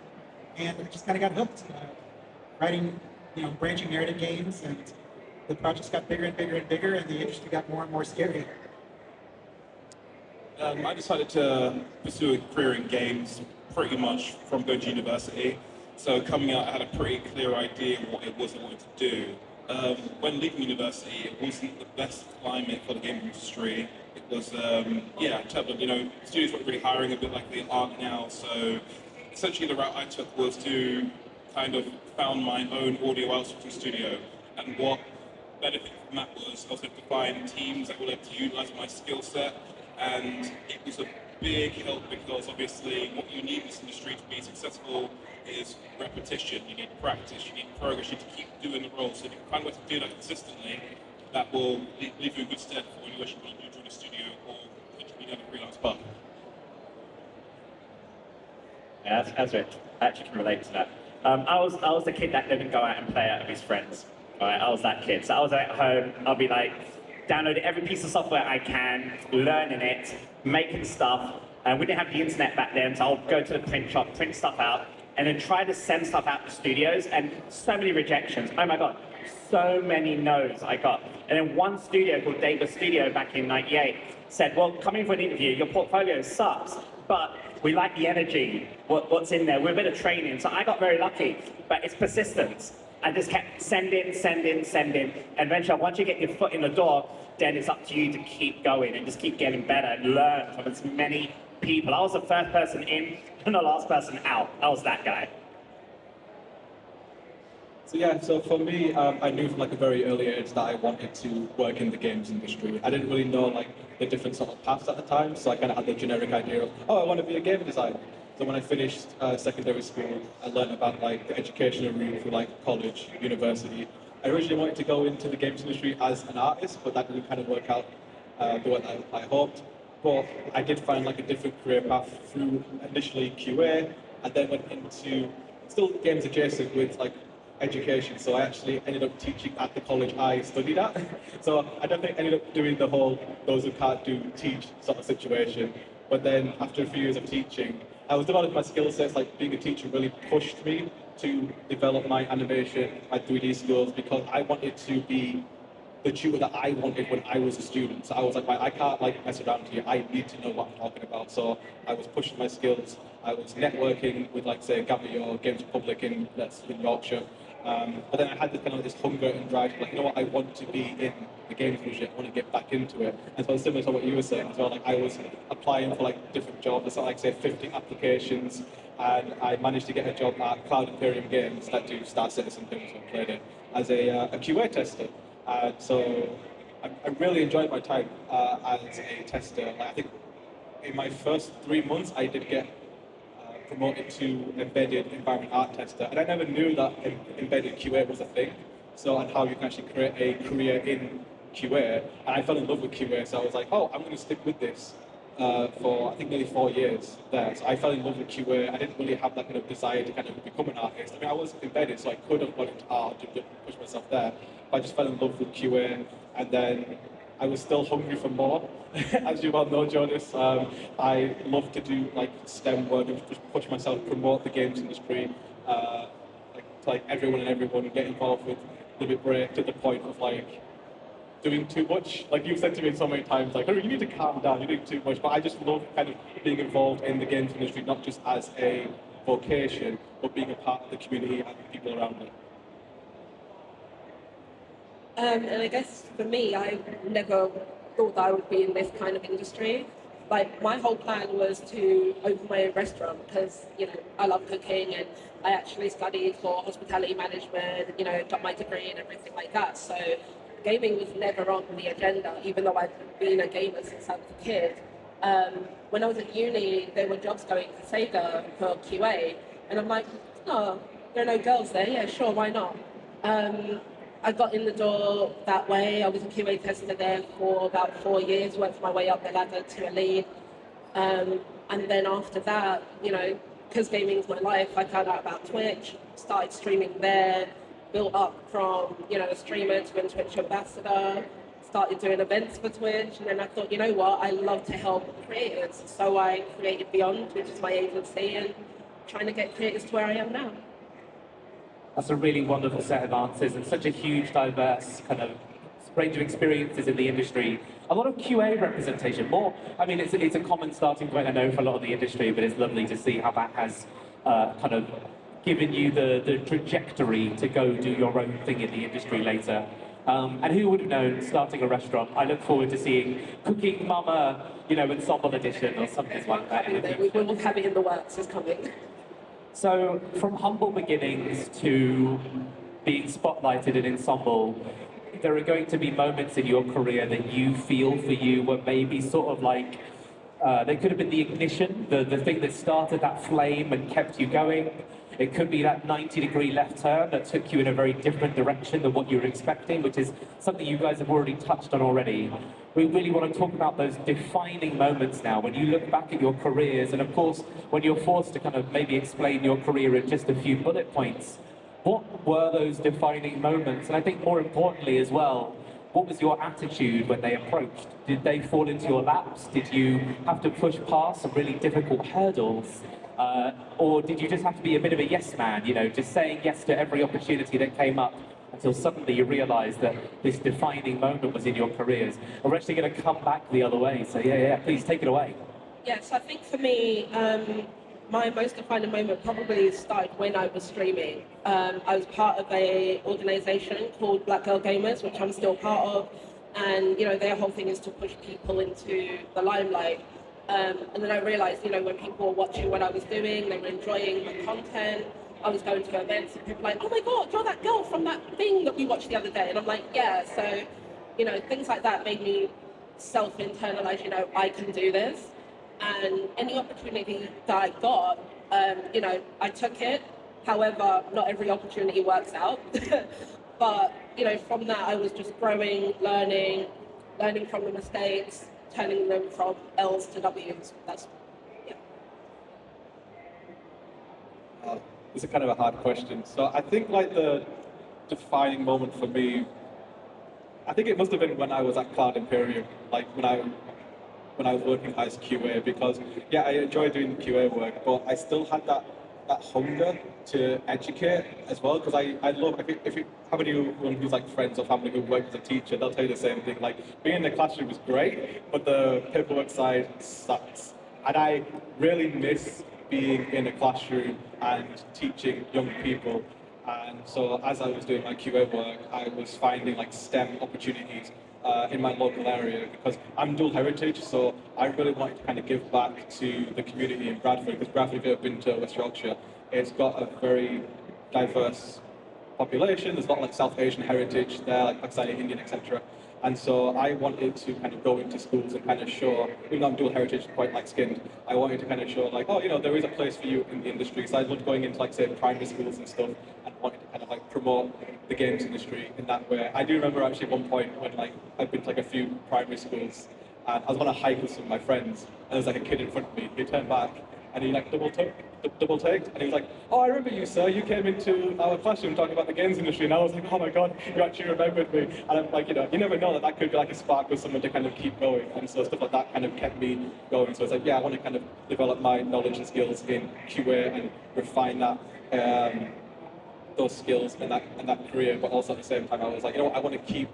and I just kind of got hooked. Writing, branching narrative games, and the projects got bigger and bigger and bigger, and the industry got more and more scary. I decided to pursue a career in games pretty much from going to university. So coming out, I had a pretty clear idea of what it was I wanted to do. When leaving university, it wasn't the best climate for the game industry. It was, in terms of, studios weren't really hiring a bit like they are now. So essentially the route I took was to kind of found my own audio outsourcing studio. And what benefit from that was also to find teams that were able to utilize my skill set, and it was a big help because obviously what you need in this industry to be successful is repetition. You need practice, you need progress, you need to keep doing the role. So if you can find a way to do that consistently, that will leave you in good stead for when you actually want to join a studio or potentially down a freelance path. Yeah, that's right. I actually can relate to that. I was the kid that didn't go out and play out with his friends. Right? I was that kid. So I was at home, I'll be like, downloading every piece of software I can, learning it, making stuff. And we didn't have the internet back then, so I'll go to the print shop, print stuff out, and then try to send stuff out to studios, and so many rejections. Oh my God, so many no's I got. And then one studio called Davis Studio back in '98 said, well, come in for an interview, your portfolio sucks, but we like the energy, what's in there, we're a bit of training. So I got very lucky, but it's persistence. I just kept sending. And eventually, once you get your foot in the door, then it's up to you to keep going and just keep getting better and learn from as many people. I was the first person in and the last person out. I was that guy. So yeah, so for me, I knew from like a very early age that I wanted to work in the games industry. I didn't really know like the different sort of paths at the time, so I kind of had the generic idea of, oh, I want to be a game designer. So when I finished secondary school, I learned about like the educational route through like college, university. I originally wanted to go into the games industry as an artist, but that didn't kind of work out the way that I hoped. But I did find like a different career path through initially QA, and then went into still games adjacent with like education. So I actually ended up teaching at the college I studied at. So I don't think I ended up doing the whole those who can't do teach sort of situation. But then after a few years of teaching, I was developing my skill sets. Like being a teacher really pushed me to develop my animation, my 3D skills, because I wanted to be the tutor that I wanted when I was a student. So I was like, I can't like mess around here. I need to know what I'm talking about. So I was pushing my skills. I was networking with like say Gavio, Games Republic in Yorkshire. But then I had this kind of this hunger and drive, like, you know what, I want to be in the games industry, I want to get back into it. And so similar to what you were saying as well, like I was applying for like different jobs, it's like say 50 applications, and I managed to get a job at Cloud Imperium Games that do Star Citizen things, so I played it, as a QA tester. So I really enjoyed my time as a tester. Like, I think in my first 3 months I did get promoted to embedded environment art tester, and I never knew that embedded QA was a thing. So, and how you can actually create a career in QA, and I fell in love with QA. So I was like, oh, I'm going to stick with this for I think nearly 4 years there. So I fell in love with QA. I didn't really have that kind of desire to kind of become an artist. I mean, I was embedded, so I could have gone into art to push myself there, but I just fell in love with QA, and then I was still hungry for more. As you well know, Jonas, I love to do like STEM work and just push myself, promote the games industry, like everyone and get involved with Limit Break to the point of like doing too much. Like you've said to me so many times, like, oh, you need to calm down, you're doing too much. But I just love kind of being involved in the games industry, not just as a vocation, but being a part of the community and the people around me. And I guess for me, I never thought that I would be in this kind of industry. Like my whole plan was to open my own restaurant because, you know, I love cooking and I actually studied for hospitality management, you know, got my degree and everything like that. So gaming was never on the agenda, even though I've been a gamer since I was a kid. When I was at uni, there were jobs going for Sega for QA, and I'm like, oh, there are no girls there. Yeah, sure, why not? I got in the door that way. I was a QA tester there for about 4 years, worked my way up the ladder to a lead. And then after that, you know, because gaming's my life, I found out about Twitch, started streaming there, built up from, you know, a streamer to a Twitch ambassador, started doing events for Twitch, and then I thought, you know what, I love to help creators. So I created Beyond, which is my agency, and trying to get creators to where I am now. That's a really wonderful set of answers and such a huge, diverse kind of range of experiences in the industry. A lot of QA representation, more, I mean, it's a common starting point, I know, for a lot of the industry, but it's lovely to see how that has kind of given you the trajectory to go do your own thing in the industry later. And who would have known, starting a restaurant, I look forward to seeing Cooking Mama, you know, Ensemble edition or something like that. We will have it in the works, it's coming. So, from humble beginnings to being spotlighted in Ensemble, think there are going to be moments in your career that you feel for you were maybe sort of like, they could have been the ignition, the thing that started that flame and kept you going. It could be that 90-degree left turn that took you in a very different direction than what you were expecting, which is something you guys have already touched on already. We really want to talk about those defining moments now, when you look back at your careers, and of course, when you're forced to kind of maybe explain your career in just a few bullet points. What were those defining moments? And I think more importantly as well, what was your attitude when they approached? Did they fall into your laps? Did you have to push past some really difficult hurdles? Or did you just have to be a bit of a yes man, you know, just saying yes to every opportunity that came up until suddenly you realised that this defining moment was in your careers? And we're actually going to come back the other way, so yeah, please take it away. Yes, I think for me, my most defining moment probably started when I was streaming. I was part of an organisation called Black Girl Gamers, which I'm still part of, and you know their whole thing is to push people into the limelight. And then I realised, you know, when people were watching what I was doing, they were enjoying the content. I was going to events and people were like, oh my God, you're that girl from that thing that we watched the other day. And I'm like, yeah. So, you know, things like that made me self-internalise, you know, I can do this. And any opportunity that I got, you know, I took it. However, not every opportunity works out. But, you know, from that, I was just growing, learning from the mistakes, turning them from L's to W's. That's, yeah. It's a kind of a hard question. So I think like the defining moment for me, I think it must have been when I was at Cloud Imperium, like when I was working as QA, because yeah, I enjoy doing the QA work, but I still had that hunger to educate as well, because I love, if you have anyone who's like friends or family who works as a teacher, they'll tell you the same thing, like being in the classroom was great, but the paperwork side sucks. And I really miss being in a classroom and teaching young people. And so as I was doing my QA work, I was finding like STEM opportunities in my local area, because I'm dual heritage, so I really wanted to kind of give back to the community in Bradford, because Bradford, if you've ever been to West Yorkshire, it's got a very diverse population. There's a lot of like South Asian heritage there, like Pakistani, Indian, etc. And so I wanted to kind of go into schools and kind of show, even though I'm dual heritage, quite like skinned, I wanted to kind of show like, oh, you know, there is a place for you in the industry. So I loved going into like, say, primary schools and stuff, and wanted to kind of like promote the games industry in that way. I do remember actually at one point when like I'd been to like a few primary schools, and I was on a hike with some of my friends, and there was like a kid in front of me. He turned back and he like double taked, and he was like, oh, I remember you, sir. You came into our classroom talking about the games industry. And I was like, oh my God, you actually remembered me. And I'm like, you know, you never know that could be like a spark with someone to kind of keep going. And so stuff like that kind of kept me going. So it's like, yeah, I want to kind of develop my knowledge and skills in QA and refine that, those skills and that career. But also at the same time, I was like, you know what, I want to keep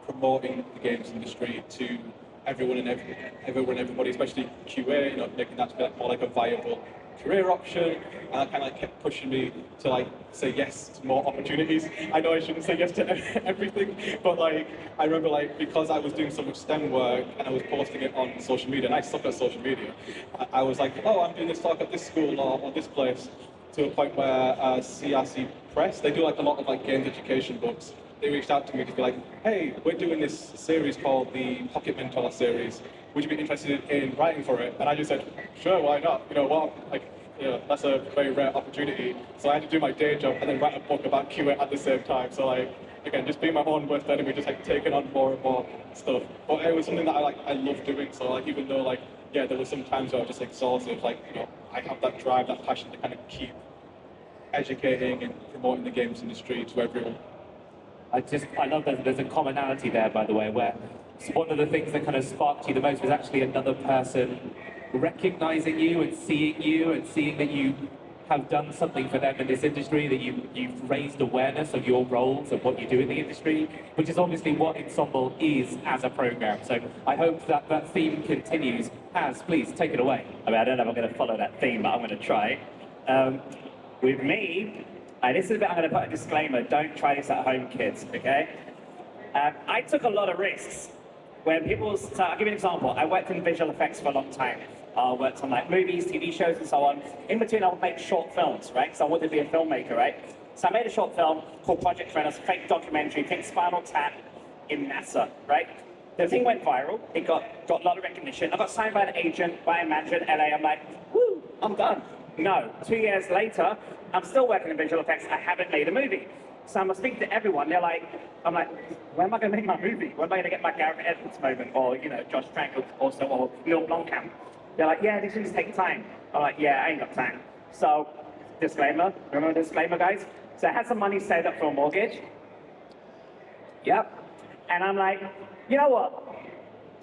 promoting the games industry to everyone and everybody, especially QA, you know, making that to be like more like a viable career option. And that kind of like kept pushing me to like say yes to more opportunities. I know I shouldn't say yes to everything, but like I remember like because I was doing so much STEM work and I was posting it on social media, and I suck at social media, I was like, oh, I'm doing this talk at this school or this place, to a point where CRC Press, they do like a lot of like games education books. They reached out to me to be like, hey, we're doing this series called the Pocket Mentor series. Would you be interested in writing for it? And I just said, sure, why not? You know, well, like, you know, that's a very rare opportunity. So I had to do my day job and then write a book about QA at the same time. So like, again, just being my own worst enemy, just like taking on more and more stuff. But it was something that I love doing. So like, even though like, yeah, there were some times where I was just exhausted, like, you know, I have that drive, that passion to kind of keep educating and promoting the games industry to everyone. I love that there's a commonality there, by the way, where one of the things that kind of sparked you the most was actually another person recognizing you and seeing that you have done something for them in this industry, that you've raised awareness of your roles and what you do in the industry, which is obviously what Ensemble is as a program. So I hope that that theme continues. Haz, please take it away. I mean, I don't know if I'm going to follow that theme, but I'm going to try. With me, this is a bit, I'm going to put a disclaimer, don't try this at home, kids, okay? I took a lot of risks. When people, so I'll give you an example. I worked in visual effects for a long time. I worked on like movies, TV shows, and so on. In between, I would make short films, right? So I wanted to be a filmmaker, right? So I made a short film called Project Rentals, fake documentary, think Spinal Tap. in NASA, right? The thing went viral. It got a lot of recognition. I got signed by an agent by Imagine LA. I'm like, woo, I'm done. No, 2 years later, I'm still working in visual effects. I haven't made a movie. So I'm speaking to everyone. They're like, I'm like, when am I going to make my movie? When am I going to get my Gareth Edwards moment? Or, you know, Josh Trank also, or Neil Blomkamp. They're like, yeah, these things take time. I'm like, yeah, I ain't got time. So, disclaimer. Remember the disclaimer, guys? So I had some money saved up for a mortgage. Yep. And I'm like, you know what?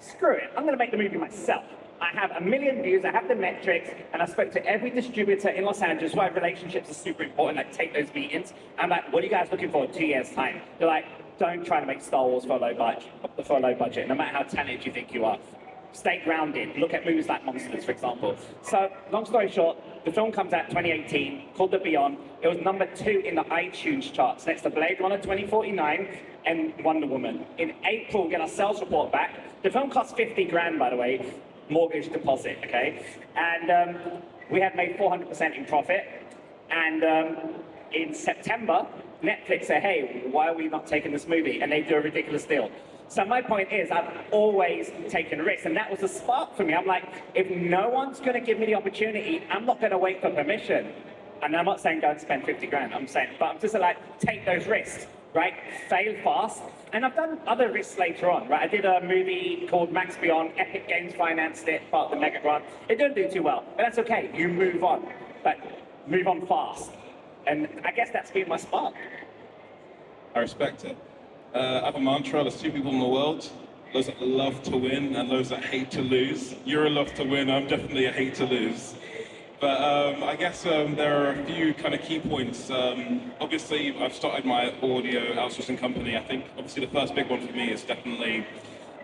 Screw it. I'm going to make the movie myself. I have 1 million views, I have the metrics, and I spoke to every distributor in Los Angeles why relationships are super important, like take those meetings. I'm like, what are you guys looking for in 2 years' time? They're like, don't try to make Star Wars for a low budget, no matter how talented you think you are. Stay grounded. Look at movies like Monsters, for example. So, long story short, the film comes out 2018, called The Beyond. It was #2 in the iTunes charts, next to Blade Runner 2049 and Wonder Woman. In April, we get our sales report back. The film cost 50 grand, by the way, mortgage deposit, okay? And we had made 400% in profit. And in September, Netflix said, hey, why are we not taking this movie? And they do a ridiculous deal. So my point is, I've always taken risks, and that was a spark for me. I'm like, if no one's going to give me the opportunity, I'm not going to wait for permission. And I'm not saying don't spend 50 grand, I'm just like, take those risks, right? Fail fast. And I've done other risks later on, right? I did a movie called Max Beyond, Epic Games financed it, part of the mega grant. It didn't do too well, but that's okay, you move on. But move on fast. And I guess that's been my spark. I respect it. I have a mantra, there's two people in the world, those that love to win and those that hate to lose. You're a love to win, I'm definitely a hate to lose. But I guess there are a few kind of key points. Obviously, I've started my audio outsourcing company. I think obviously the first big one for me is definitely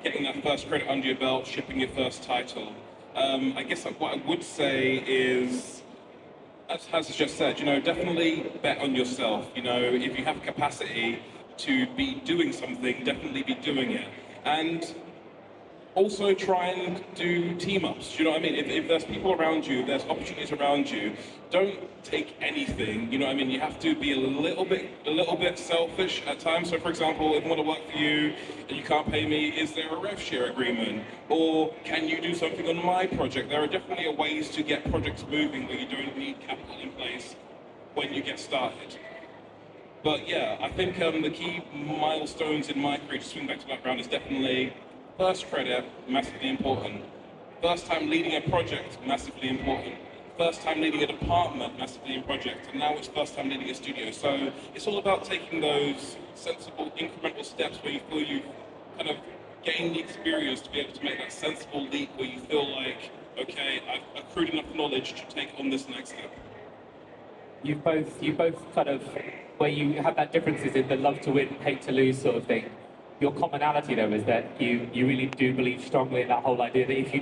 getting that first credit under your belt, shipping your first title. I guess what I would say is, as Has just said, you know, definitely bet on yourself. You know, if you have capacity to be doing something, definitely be doing it. And also try and do team-ups, you know what I mean? If there's people around you, there's opportunities around you, don't take anything, you know what I mean? You have to be a little bit selfish at times. So for example, if I want to work for you and you can't pay me, is there a rev share agreement? Or can you do something on my project? There are definitely ways to get projects moving where you don't need capital in place when you get started. But yeah, I think the key milestones in my career, to swing back to background, is definitely first credit, massively important. First time leading a project, massively important. First time leading a department, massively important project. And now it's first time leading a studio. So it's all about taking those sensible, incremental steps where you feel you've kind of gained the experience to be able to make that sensible leap where you feel like, okay, I've accrued enough knowledge to take on this next step. You both kind of, where you have that differences in the love to win, hate to lose sort of thing. Your commonality though is that you really do believe strongly in that whole idea that if you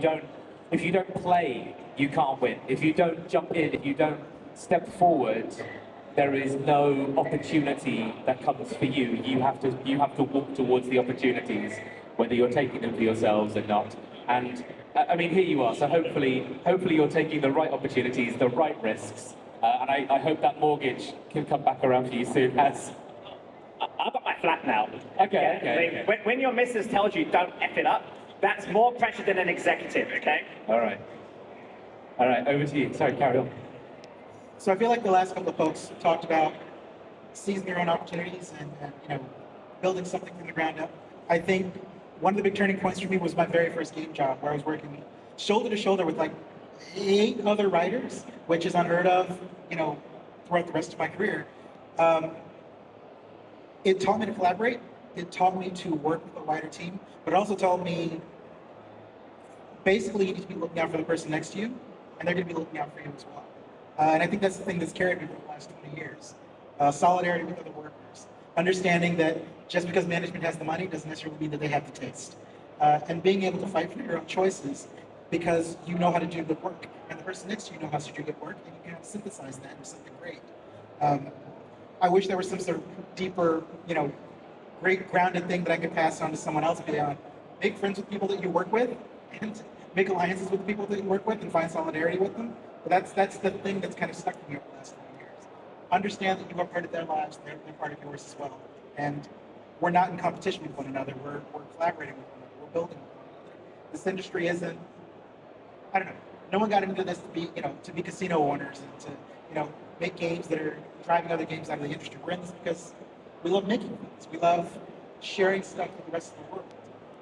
don't play, you can't win. If you don't jump in, if you don't step forward, there is no opportunity that comes for you. You have to walk towards the opportunities, whether you're taking them for yourselves or not. And I mean, here you are. So hopefully you're taking the right opportunities, the right risks. And I hope that mortgage can come back around for you soon. I've got my flat now. Okay. When your missus tells you don't F it up, that's more pressure than an executive, okay? All right, over to you. Sorry, carry on. So I feel like the last couple of folks talked about seizing their own opportunities and you know, building something from the ground up. I think one of the big turning points for me was my very first game job, where I was working shoulder to shoulder with like 8 other writers, which is unheard of, you know, throughout the rest of my career. It taught me to collaborate. It taught me to work with a wider team, but it also taught me basically you need to be looking out for the person next to you, and they're going to be looking out for you as well. And I think that's the thing that's carried me for the last 20 years. Solidarity with other workers. Understanding that just because management has the money doesn't necessarily mean that they have the taste. And being able to fight for your own choices because you know how to do good work, and the person next to you knows how to do good work, and you can synthesize that into something great. I wish there was some sort of deeper, you know, great grounded thing that I could pass on to someone else beyond. Make friends with people that you work with, and make alliances with people that you work with, and find solidarity with them. But that's the thing that's kind of stuck with me over the last 20 years. Understand that you are part of their lives, they're part of yours as well. And we're not in competition with one another. We're collaborating with one another. We're building with one another. This industry isn't, I don't know, no one got into this to be casino owners and to, make games that are driving other games out of the industry. We're in this because we love making things. We love sharing stuff with the rest of the world.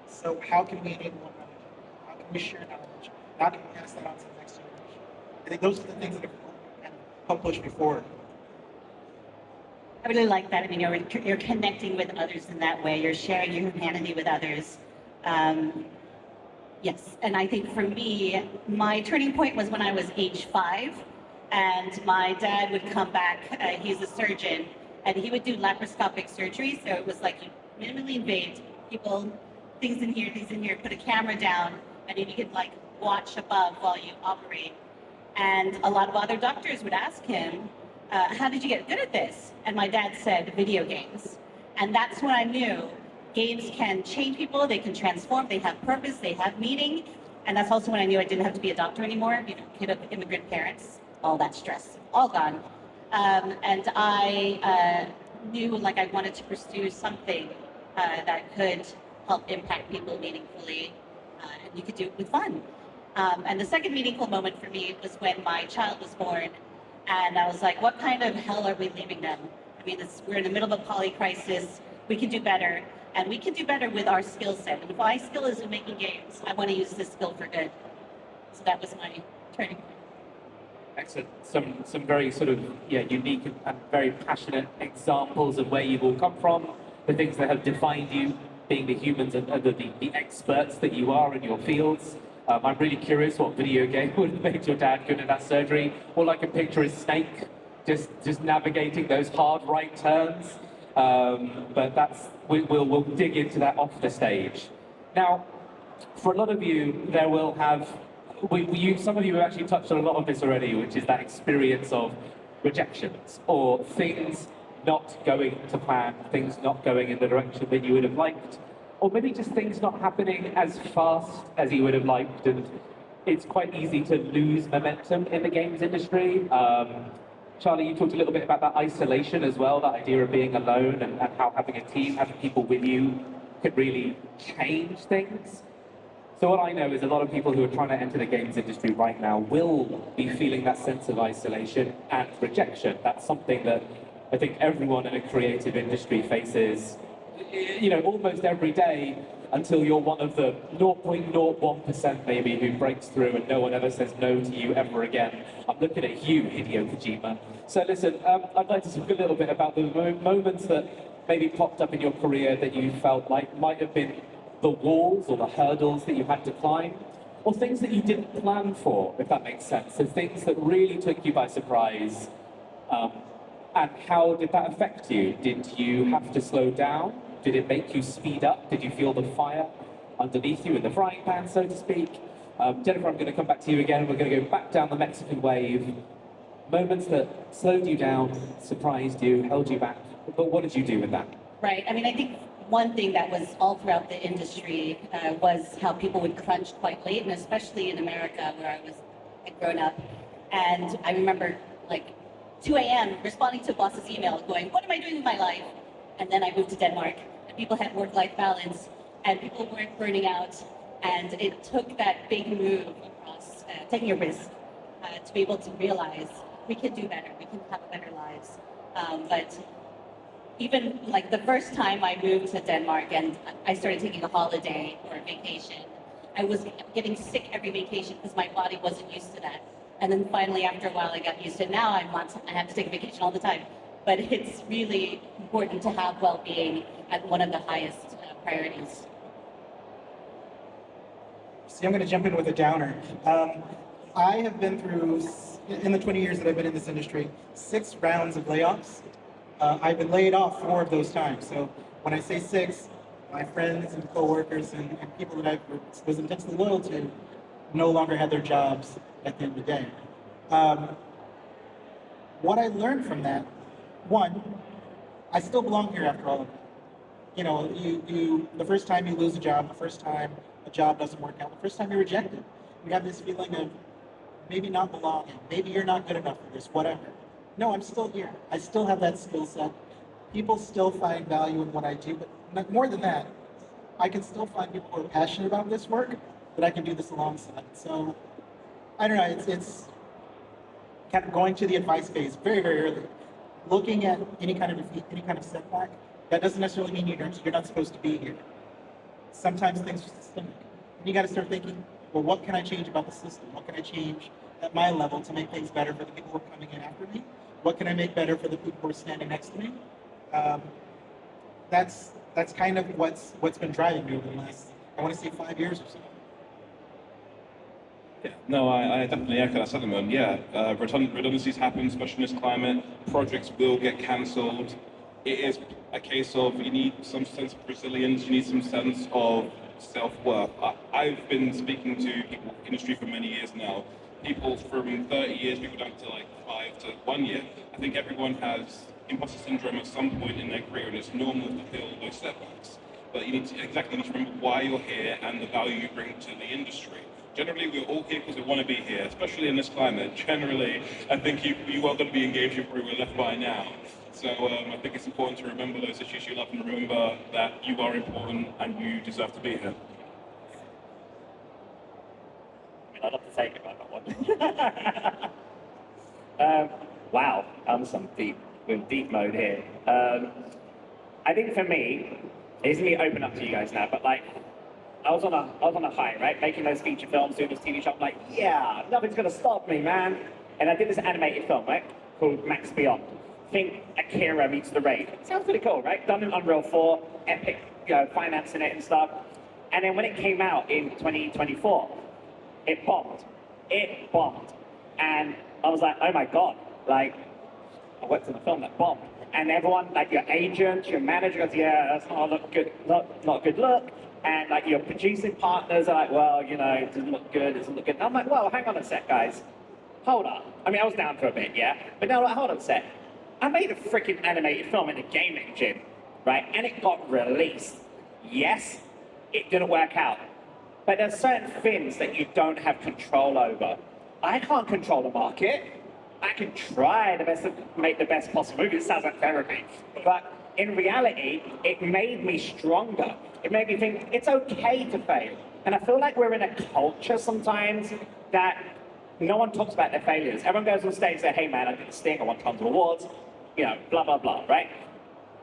So how can we enable one another? How can we share knowledge? How can we pass that on to the next generation? I think those are the things that have kind of helped push me forward. I really like that. I mean, you're connecting with others in that way. You're sharing your humanity with others. Yes, and I think for me, my turning point was when I was age 5, and my dad would come back. He's a surgeon, and he would do laparoscopic surgery. So it was like you minimally invade people, things in here, put a camera down, and then you could like watch above while you operate. And a lot of other doctors would ask him, how did you get good at this? And my dad said, video games. And that's when I knew games can change people, they can transform, they have purpose, they have meaning. And that's also when I knew I didn't have to be a doctor anymore, kid of immigrant parents, all that stress, all gone. And I knew like I wanted to pursue something that could help impact people meaningfully, and you could do it with fun. And the second meaningful moment for me was when my child was born, and I was like, what kind of hell are we leaving them? I mean, we're in the middle of a poly crisis, we can do better, and we can do better with our skill set. And if my skill is in making games, I want to use this skill for good. So that was my turning point. Excellent. Some very sort of unique and very passionate examples of where you've all come from, the things that have defined you, being the humans and the experts that you are in your fields. I'm really curious what video game would have made your dad good at that surgery. All I can picture is Snake, just navigating those hard right turns. But we'll dig into that off the stage. Now, for a lot of you, there will have some of you have actually touched on a lot of this already, which is that experience of rejections or things not going to plan, things not going in the direction that you would have liked, or maybe just things not happening as fast as you would have liked, and it's quite easy to lose momentum in the games industry. Charlie, you talked a little bit about that isolation as well, that idea of being alone and how having a team, having people with you could really change things. So what I know is a lot of people who are trying to enter the games industry right now will be feeling that sense of isolation and rejection. That's something that I think everyone in a creative industry faces, almost every day, until you're one of the 0.01% maybe who breaks through and no one ever says no to you ever again. I'm looking at you, Hideo Kojima. So listen, I'd like to talk a little bit about the moments that maybe popped up in your career that you felt like might have been the walls or the hurdles that you had to climb, or things that you didn't plan for, if that makes sense. So things that really took you by surprise. And how did that affect you? Did you have to slow down? Did it make you speed up? Did you feel the fire underneath you in the frying pan, so to speak? Jennifer, I'm going to come back to you again. We're going to go back down the Mexican wave. Moments that slowed you down, surprised you, held you back. But what did you do with that? Right. I mean, I think one thing that was all throughout the industry was how people would crunch quite late, and especially in America where had grown up. And I remember like 2 a.m. responding to a boss's email going, what am I doing with my life? And then I moved to Denmark, and people had work-life balance, and people weren't burning out. And it took that big move across, taking a risk, to be able to realize we can do better, we can have better lives. But even like the first time I moved to Denmark and I started taking a holiday or a vacation, I was getting sick every vacation because my body wasn't used to that. And then finally, after a while, I got used to it. Now I have to take a vacation all the time. But it's really important to have well-being at one of the highest priorities. See, I'm going to jump in with a downer. I have been through, in the 20 years that I've been in this industry, 6 rounds of layoffs. I've been laid off 4 of those times. So when I say 6, my friends and coworkers and people that I was intensely loyal to no longer had their jobs at the end of the day. What I learned from that, one, I still belong here after all of it. The first time you lose a job, the first time a job doesn't work out, the first time you're rejected, you have this feeling of maybe not belonging, maybe you're not good enough for this, whatever. No, I'm still here. I still have that skill set. people still find value in what I do, but more than that, I can still find people who are passionate about this work that I can do this alongside. So I don't know, it's kind of going to the advice phase very, very early. Looking at any kind of defeat, any kind of setback, that doesn't necessarily mean you're not supposed to be here. Sometimes things are systemic. And you got to start thinking, well, what can I change about the system? What can I change at my level to make things better for the people who are coming in after me? What can I make better for the people who are standing next to me? That's kind of what's been driving me over the last, I want to say 5 years or so. Yeah, no, I definitely echo that sentiment. Yeah, redundancies happen, especially in this climate. Projects will get cancelled. It is a case of you need some sense of resilience, you need some sense of self-worth. I've been speaking to people in the industry for many years now. People from 30 years, people down to like 5 to 1 year. I think everyone has imposter syndrome at some point in their career, and it's normal to feel those setbacks. But you need to remember why you're here and the value you bring to the industry. Generally, we're all here because we want to be here, especially in this climate. Generally, I think you are going to be engaged if we were left by now. So I think it's important to remember those issues you love and remember that you are important and you deserve to be here. I'd love to take it, but I'm not watching. Wow, I'm in deep mode here. I think for me, it's me open up to you guys now, but like, I was on a high, right? Making those feature films, doing this TV show. I'm like, yeah, nothing's gonna stop me, man. And I did this animated film, right? Called Max Beyond. Think Akira meets The Raid. Sounds pretty cool, right? Done in Unreal 4, epic, financing it and stuff. And then when it came out in 2024, it bombed. It bombed. And I was like, oh my God, like, I worked on a film that bombed. And everyone, like your agent, your manager goes, yeah, that's not a good, not a good look. And like your producing partners are like, well, it doesn't look good, it doesn't look good. And I'm like, well, hang on a sec, guys. Hold up. I mean, I was down for a bit, yeah? But now, hold on a sec. I made a freaking animated film in a game engine, right? And it got released. Yes, it didn't work out. But there's certain things that you don't have control over. I can't control the market. I can try to make the best possible movie. It sounds like therapy. But in reality, it made me stronger. It made me think it's okay to fail. And I feel like we're in a culture sometimes that no one talks about their failures. Everyone goes on stage and says, hey man, I did this thing, I won tons of awards, blah, blah, blah, right?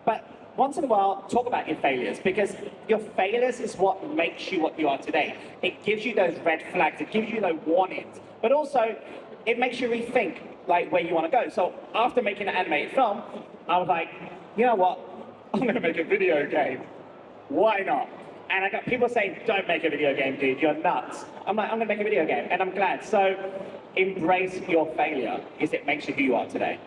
But once in a while, talk about your failures, because your failures is what makes you what you are today. It gives you those red flags, it gives you those warnings, but also it makes you rethink like where you want to go. So after making an animated film, I was like, you know what? I'm going to make a video game. Why not? And I got people saying, don't make a video game, dude, you're nuts. I'm like, I'm going to make a video game, and I'm glad. So embrace your failure, because it makes you who you are today.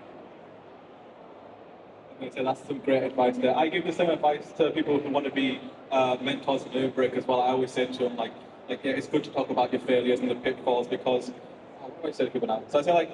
I'm going to say that's some great advice there. I give the same advice to people who want to be mentors in Outbreak as well. I always say to them, yeah, it's good to talk about your failures and the pitfalls, because, what do I say to people now? So I say,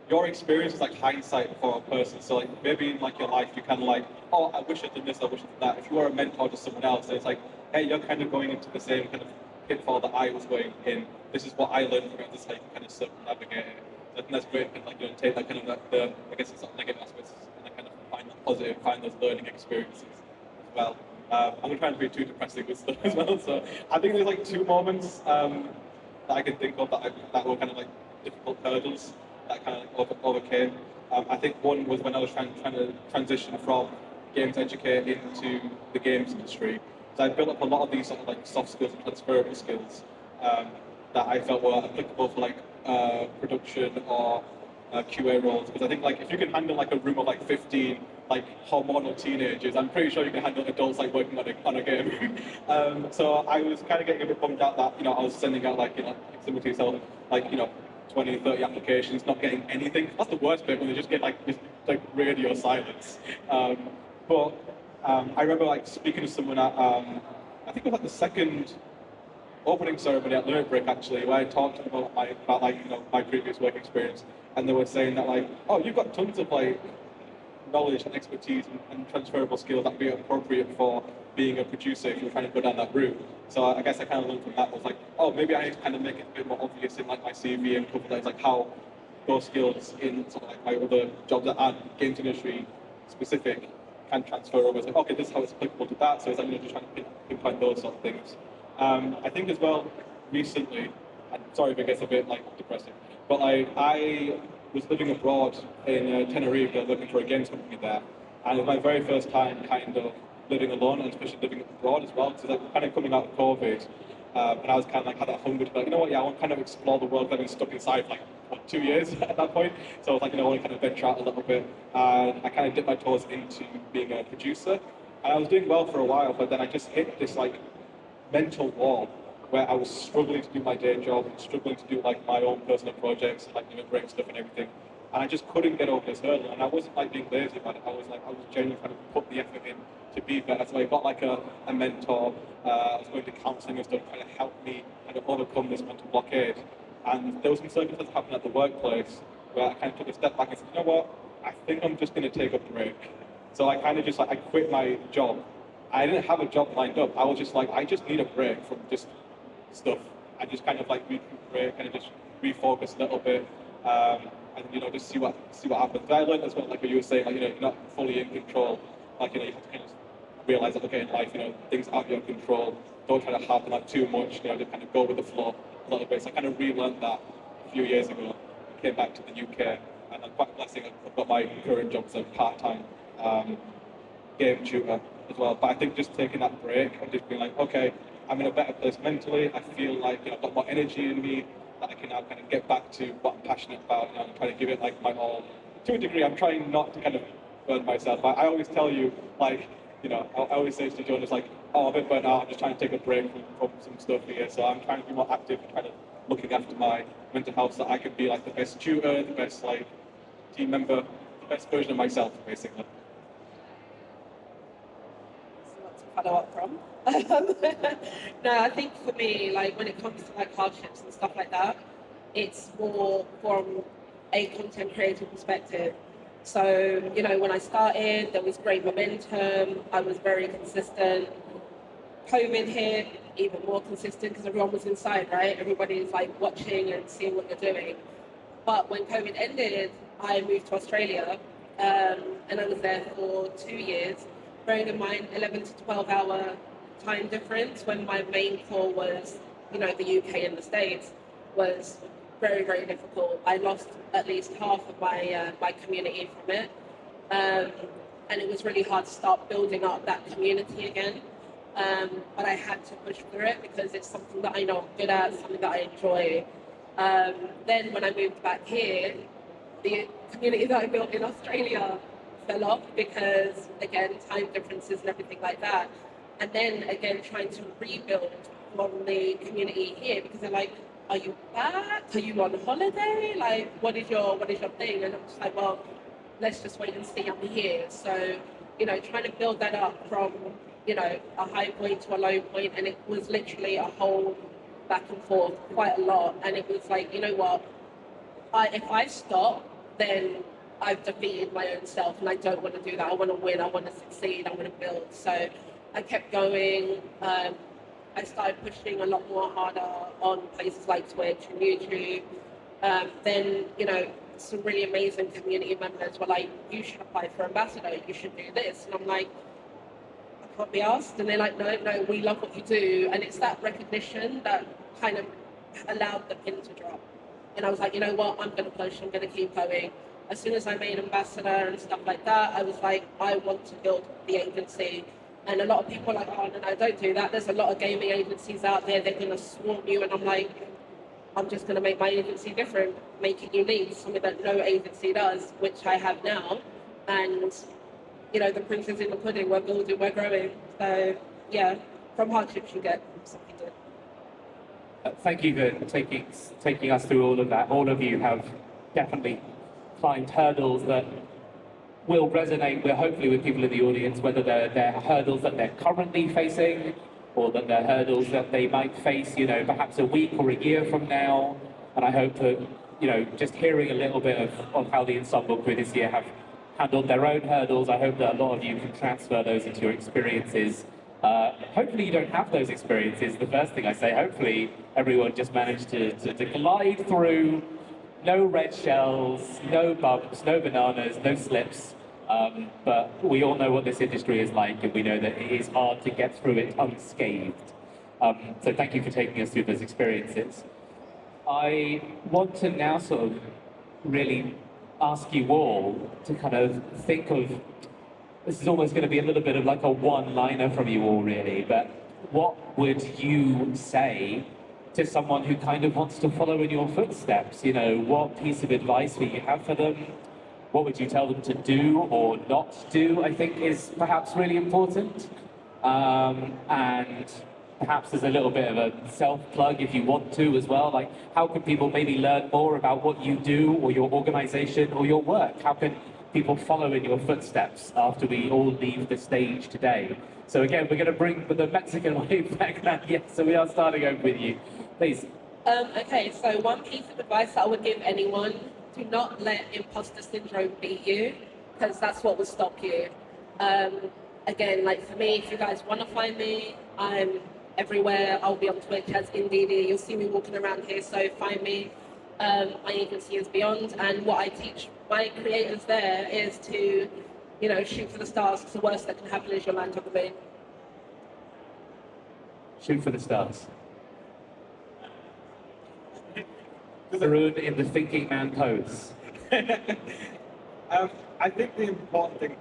your experience is like hindsight for a person. So maybe in your life, you kind of oh, I wish I'd done this, I wish I'd done that. If you are a mentor to someone else, then it's like, hey, you're kind of going into the same kind of pitfall that I was going in. This is what I learned from it. This is how you can kind of circumnavigate it. So I think that's great. And take that kind of I guess it's negative aspects and kind of find the positive, find those learning experiences as well. I'm not trying to be too depressing with stuff as well. So I think there's 2 moments that I can think of that were kind of difficult hurdles that kind of overcame. I think one was when I was trying to transition from games educate into the games industry. So I built up a lot of these sort of soft skills and transferable skills that I felt were applicable for production or QA roles. Because I think if you can handle a room of 15 hormonal teenagers, I'm pretty sure you can handle adults working on a game. So I was kind of getting a bit bummed out that I was sending out similar to yourself 20, 30 applications, not getting anything. That's the worst bit, when they just get this radio silence. But I remember speaking to someone at I think it was the second opening ceremony at Limit Break actually, where I talked to them about my previous work experience, and they were saying that oh, you've got tons of knowledge and expertise and transferable skills that would be appropriate for being a producer if you're trying to go down that route. So I guess I kind of learned from that, was oh, maybe I need to kind of make it a bit more obvious in my CV and cover that, how those skills in sort of my other jobs that aren't games industry specific can transfer over. It's like, okay, this is how it's applicable to that. So it's like, you know, just trying to pinpoint those sort of things. I think as well, recently, I'm sorry if it gets a bit like depressing, but like I was living abroad in Tenerife, working for a games company there, and it was my very first time kind of living alone, and especially living abroad as well. So like kind of coming out of COVID, and I was kind of like had that hunger to be like, you know what, yeah, I want to kind of explore the world. I've been stuck inside for like what, 2 years at that point, so I was like, you know, I want to kind of venture out a little bit, and I kind of dipped my toes into being a producer, and I was doing well for a while, but then I just hit this like mental wall where I was struggling to do my day job and struggling to do like my own personal projects, like break stuff and everything. And I just couldn't get over this hurdle. And I wasn't like being lazy about it. I was genuinely trying to put the effort in to be better. So I got like a mentor. I was going to counselling and stuff, trying to help me kind of overcome this mental blockade. And there was some circumstances happening at the workplace where I kind of took a step back and said, you know what? I think I'm just going to take a break. So I kind of just like, I quit my job. I didn't have a job lined up. I was just like, I just need a break from just stuff. I just kind of like recuperate, kind of just refocus a little bit, and you know, just see what happens. But I learned as well, like what you were saying, like, you know, you're not fully in control. Like, you know, you have to kind of realize that, okay, in life, you know, things out of your control. Don't try to harp on that too much. You know, just kind of go with the flow a little bit. So I kind of relearned that a few years ago. I came back to the UK, and I'm quite blessed. I've got my current job as a part-time game tutor as well. But I think just taking that break and just being like, okay, I'm in a better place mentally. I feel like, you know, I've got more energy in me that I can now kind of get back to what I'm passionate about. You know, I'm trying to give it like my all. To a degree, I'm trying not to kind of burn myself. I always tell you, like, you know, I always say to Jonas, like, oh, I'm a bit burnt out. I'm just trying to take a break from some stuff here. So I'm trying to be more active and kind of looking after my mental health so that I can be like the best tutor, the best like team member, the best version of myself, basically. Follow up from. No, I think for me, like when it comes to like hardships and stuff like that, it's more from a content creator perspective. So, you know, when I started, there was great momentum. I was very consistent. COVID hit, even more consistent because everyone was inside, right? Everybody's like watching and seeing what you're doing. But when COVID ended, I moved to Australia, and I was there for 2 years. Bearing in mind 11 to 12 hour time difference when my main core was, you know, the UK and the States was very, very difficult. I lost at least half of my my community from it. And it was really hard to start building up that community again. But I had to push through it because it's something that I know I'm good at, something that I enjoy. Then when I moved back here, the community that I built in Australia fell off because, again, time differences and everything like that. And then, again, trying to rebuild from the community here because they're like, are you back? Are you on holiday? Like, what is your thing? And I'm just like, well, let's just wait and see. I'm here. So, you know, trying to build that up from, you know, a high point to a low point, and it was literally a whole back and forth, quite a lot. And it was like, you know what? If I stop, then I've defeated my own self, and I don't want to do that. I want to win. I want to succeed. I want to build. So I kept going. I started pushing a lot more harder on places like Twitch and YouTube. Then, you know, some really amazing community members were like, you should apply for ambassador. You should do this. And I'm like, I can't be asked. And they're like, no, we love what you do. And it's that recognition that kind of allowed the pin to drop. And I was like, you know what? I'm going to push. I'm going to keep going. As soon as I made ambassador and stuff like that, I was like, I want to build the agency. And a lot of people are like, oh, no, don't do that. There's a lot of gaming agencies out there. They're going to swarm you. And I'm like, I'm just going to make my agency different, make it unique, something that no agency does, which I have now. And, you know, the proof is in the pudding. We're building, we're growing. So, yeah, from hardships you get something good. Thank you for taking us through all of that. All of you have definitely climbed hurdles that will resonate hopefully with people in the audience, whether they're hurdles that they're currently facing or that they're hurdles that they might face, you know, perhaps a week or a year from now. And I hope that, you know, just hearing a little bit of how the Ensemble crew this year have handled their own hurdles, I hope that a lot of you can transfer those into your experiences. Hopefully you don't have those experiences, the first thing I say. Hopefully everyone just managed to glide through. No red shells, no bumps, no bananas, no slips. But we all know what this industry is like, and we know that it is hard to get through it unscathed. So thank you for taking us through those experiences. I want to now sort of really ask you all to kind of think of, this is almost going to be a little bit of like a one-liner from you all really, but what would you say to someone who kind of wants to follow in your footsteps? You know, what piece of advice would you have for them? What would you tell them to do or not do, I think is perhaps really important. And perhaps there's a little bit of a self-plug if you want to as well. Like, how can people maybe learn more about what you do or your organization or your work? How can people follow in your footsteps after we all leave the stage today? So again, we're going to bring the Mexican wave back now. Yes, so we are starting over with you. Please. Okay, so one piece of advice that I would give anyone: do not let imposter syndrome beat you, because that's what will stop you. Again, like for me, if you guys want to find me, I'm everywhere. I'll be on Twitch as InDD. You'll see me walking around here, so find me. My agency is Beyond, and what I teach my creators there is to, you know, shoot for the stars, because the worst that can happen is you'll land on the moon. Shoot for the stars. Maroon in the thinking man pose. I think the important thing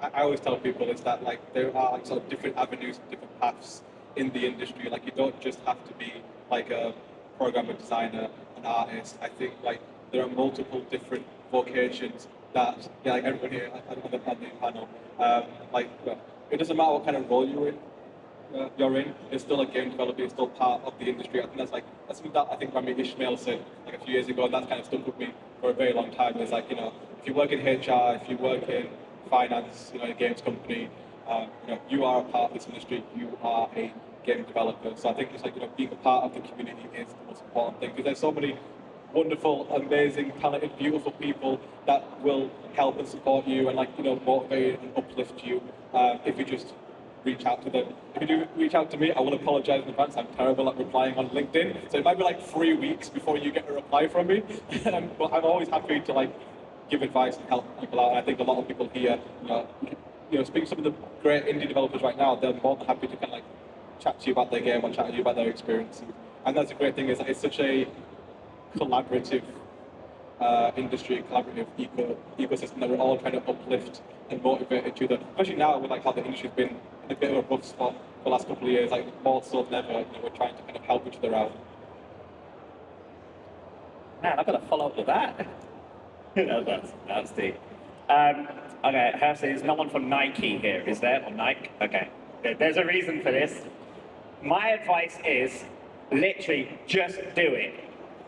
I always tell people is that like there are like, sort of different avenues, different paths in the industry. Like you don't just have to be like a programmer, designer, an artist. I think like there are multiple different vocations that like everyone here on the panel. Like well, it doesn't matter what kind of role you're in. It's still a game developer, it's still part of the industry. I think that's something that I think Rami Ishmael said like a few years ago, and that's kind of stuck with me for a very long time. It's like, you know, if you work in HR, if you work in finance, you know, in a games company, you know, you are a part of this industry, you are a game developer. So I think it's like, you know, being a part of the community is the most important thing, because there's so many wonderful, amazing, talented, beautiful people that will help and support you and like, you know, motivate and uplift you if you just reach out to them. If you do reach out to me, I will apologize in advance. I'm terrible at replying on LinkedIn, so it might be like 3 weeks before you get a reply from me. But I'm always happy to like give advice and help people out. And I think a lot of people here, you know, speaking to some of the great indie developers right now, they're more than happy to kind of like chat to you about their game or chat to you about their experiences. And that's a great thing, is that it's such a collaborative industry, collaborative ecosystem that we're all trying to uplift and motivate each other. Especially now with like how the industry's been in a bit of a rough spot for the last couple of years, like more so than ever, you know, we're trying to kind of help each other out. Man, I've got to follow up with that. That's deep. Okay, Hersey, there's no one from Nike here, is there? Or Nike? Okay. There's a reason for this. My advice is literally just do it.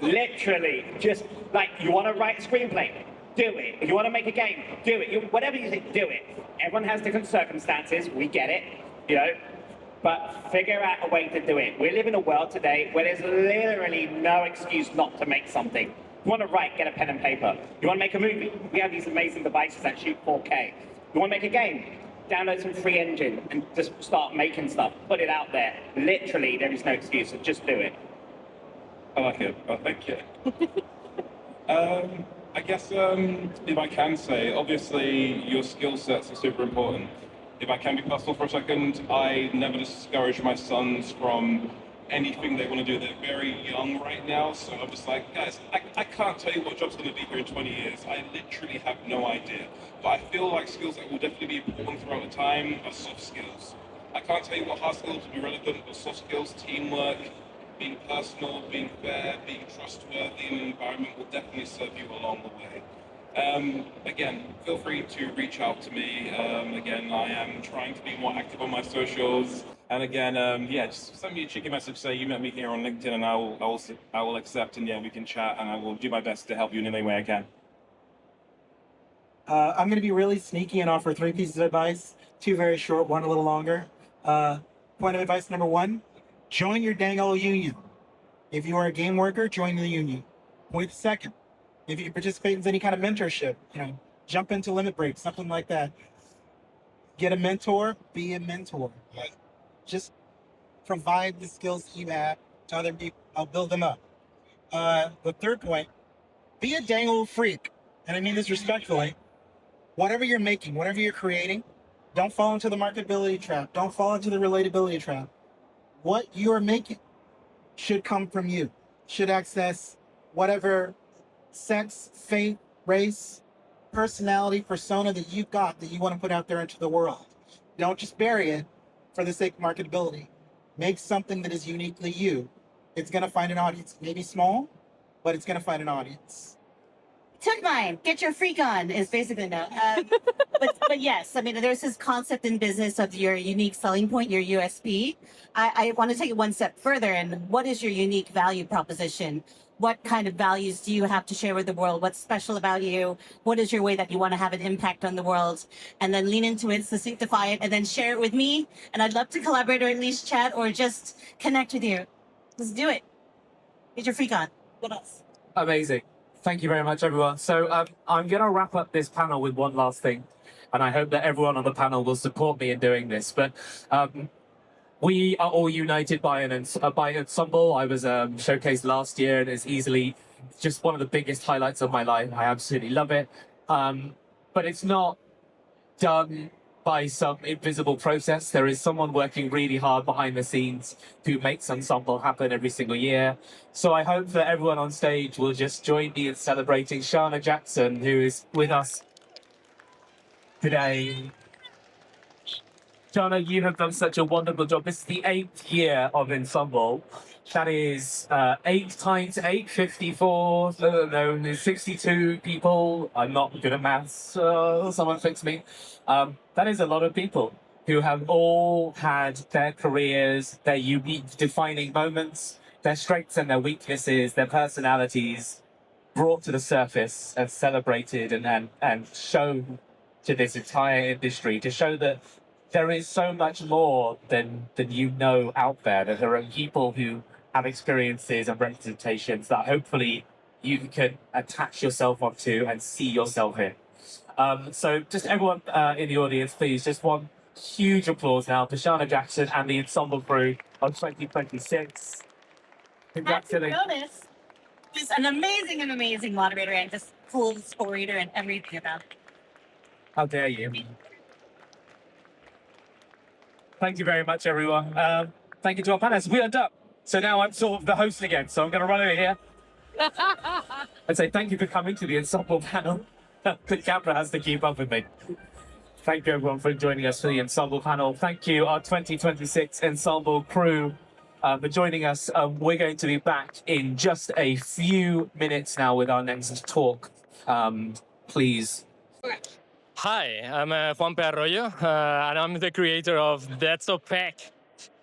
Literally, just like you want to write a screenplay, do it. If you want to make a game, do it. Whatever you think, do it. Everyone has different circumstances, we get it, you know, but figure out a way to do it. We live in a world today where there's literally no excuse not to make something. You want to write, get a pen and paper. You want to make a movie? We have these amazing devices that shoot 4K. You want to make a game? Download some free engine and just start making stuff. Put it out there. Literally, there is no excuse, so just do it. I like it. Oh, thank you. I guess if I can say, obviously your skill sets are super important. If I can be personal for a second, I never discourage my sons from anything they want to do. They're very young right now, so I'm just like, guys, I can't tell you what job's going to be here in 20 years. I literally have no idea. But I feel like skills that will definitely be important throughout the time are soft skills. I can't tell you what hard skills will be relevant, but soft skills, teamwork, being personal, being fair, being trustworthy in an environment will definitely serve you along the way. Again, feel free to reach out to me. Again, I am trying to be more active on my socials. And again, yeah, just send me a cheeky message, say you met me here on LinkedIn, and I will accept, and yeah, we can chat, and I will do my best to help you in any way I can. I'm going to be really sneaky and offer 3 pieces of advice. 2 very short, 1 a little longer. Point of advice number 1, join your dang old union. If you are a game worker, join the union. Point 2nd, if you participate in any kind of mentorship, you know, jump into Limit Break, something like that. Get a mentor, be a mentor. Just provide the skills that you have to other people. I'll build them up. The 3rd point, be a dang old freak. And I mean this respectfully. whatever you're making, whatever you're creating, don't fall into the marketability trap. Don't fall into the relatability trap. What you're making should come from you, should access whatever sex, faith, race, personality, persona that you've got that you want to put out there into the world. Don't just bury it for the sake of marketability. Make something that is uniquely you. It's going to find an audience. Maybe small, but it's going to find an audience. Took mine. Get your freak on is basically no. But yes, I mean, there's this concept in business of your unique selling point, your USP. I want to take it one step further. And what is your unique value proposition? What kind of values do you have to share with the world? What's special about you? What is your way that you want to have an impact on the world? And then lean into it, succinctify it, and then share it with me. And I'd love to collaborate or at least chat or just connect with you. Let's do it. Get your freak on. What else? Amazing. Thank you very much, everyone. So I'm going to wrap up this panel with one last thing, and I hope that everyone on the panel will support me in doing this. But we are all united by an ensemble. I was showcased last year, and it's easily just one of the biggest highlights of my life. I absolutely love it. But it's not done by some invisible process. There is someone working really hard behind the scenes who makes Ensemble happen every single year. So I hope that everyone on stage will just join me in celebrating Shana Jackson, who is with us today. Shana, you have done such a wonderful job. This is the 8th year of Ensemble. That is 8 times 8, 54, no, 62 people. I'm not good at maths, someone fix me. That is a lot of people who have all had their careers, their unique defining moments, their strengths and their weaknesses, their personalities brought to the surface and celebrated and shown to this entire industry to show that there is so much more than you know out there, that there are people who have experiences and representations that hopefully you can attach yourself onto and see yourself in. So just everyone in the audience, please, just one huge applause now to Shana Jackson and the Ensemble crew on 2026. Congratulations. Notice, just an amazing moderator and just full story-reader and everything about it. How dare you? Thank you very much, everyone. Thank you to our panelists. We are done. So now I'm sort of the host again, so I'm going to run over here and say thank you for coming to the Ensemble panel. The camera has to keep up with me. Thank you, everyone, for joining us for the Ensemble panel. Thank you, our 2026 Ensemble crew, for joining us. We're going to be back in just a few minutes now with our next talk. Please. Hi, I'm Juan Arroyo, and I'm the creator of That's So Peck.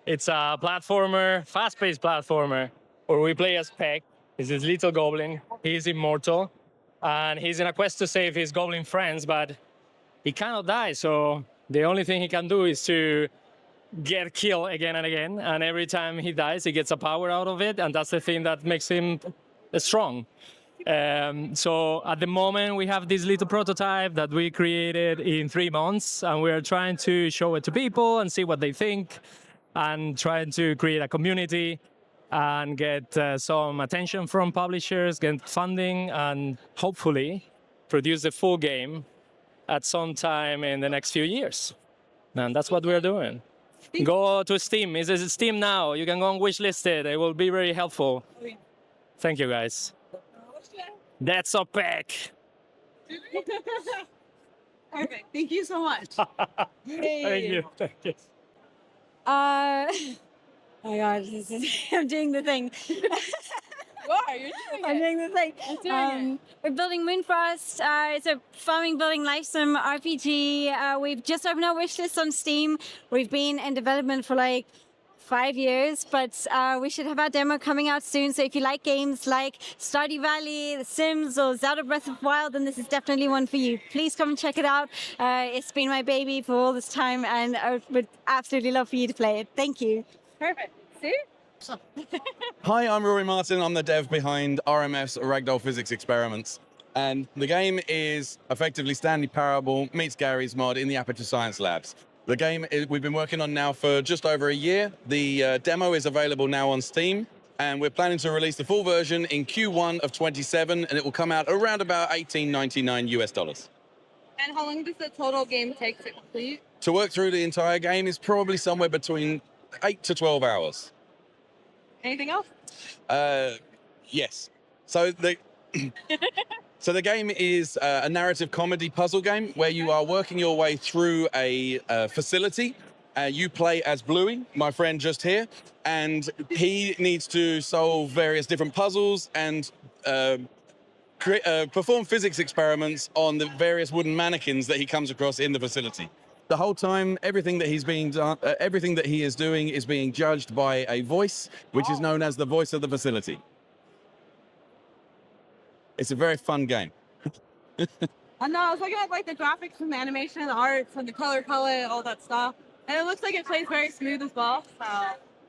It's a platformer, fast-paced platformer, where we play as Peck. He's this little goblin. He's immortal, and he's in a quest to save his goblin friends, but he cannot die, so the only thing he can do is to get killed again and again, and every time he dies, he gets a power out of it, and that's the thing that makes him strong. So at the moment, we have this little prototype that we created in 3 months, and we're trying to show it to people and see what they think, and trying to create a community and get some attention from publishers, get funding, and hopefully produce the full game at some time in the next few years. And that's what we're doing. Go to Steam. It's Steam now. You can go and wishlist it. It will be very helpful. Thank you, guys. That's a pack. Perfect. Thank you so much. Thank you. Thank you. Oh my God, I'm doing the thing. Why? You're doing I'm doing the thing. Doing it. We're building Moonfrost. It's a farming, building life sim RPG. We've just opened our wishlist on Steam. We've been in development for like 5 years, but we should have our demo coming out soon. So if you like games like Stardew Valley, The Sims, or Zelda Breath of the Wild, then this is definitely one for you. Please come and check it out. It's been my baby for all this time, and I would absolutely love for you to play it. Thank you. Perfect. See? Hi, I'm Rory Martin. I'm the dev behind RMF's Ragdoll Physics experiments. And the game is effectively Stanley Parable meets Gary's mod in the Aperture Science Labs. The game we've been working on now for just over a year. The demo is available now on Steam, and we're planning to release the full version in Q1 of 27, and it will come out around about $18.99 US. And how long does the total game take to complete? To work through the entire game is probably somewhere between 8 to 12 hours. Anything else? Yes. So the so the game is a narrative comedy puzzle game where you are working your way through a facility. You play as Bluey, my friend just here, and he needs to solve various different puzzles and perform physics experiments on the various wooden mannequins that he comes across in the facility. The whole time, everything that he is doing is being judged by a voice, which is known as the voice of the facility. It's a very fun game. I know, I was looking at like the graphics and the animation and the arts and the color palette, all that stuff. And it looks like it plays very smooth as well. So.